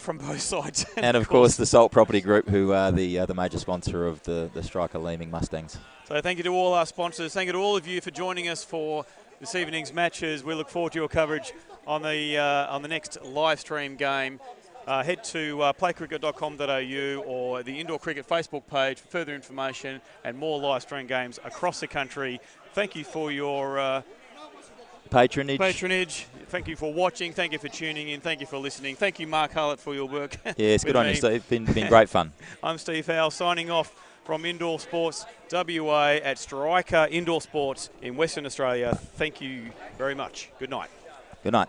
from both sides. And of course the Salt Property Group, who are the major sponsor of the Striker Leeming Mustangs. So thank you to all our sponsors. Thank you to all of you for joining us for this evening's matches. We look forward to your coverage on the next live stream game. Head to playcricket.com.au or the Indoor Cricket Facebook page for further information and more live stream games across the country. Thank you for your patronage. Thank you for watching. Thank you for tuning in. Thank you for listening. Thank you, Mark Hullett, for your work. Yeah, it's good on you, Steve. It's been great fun. I'm Steve Howell, signing off from Indoor Sports WA at Striker Indoor Sports in Western Australia. Thank you very much. Good night. Good night.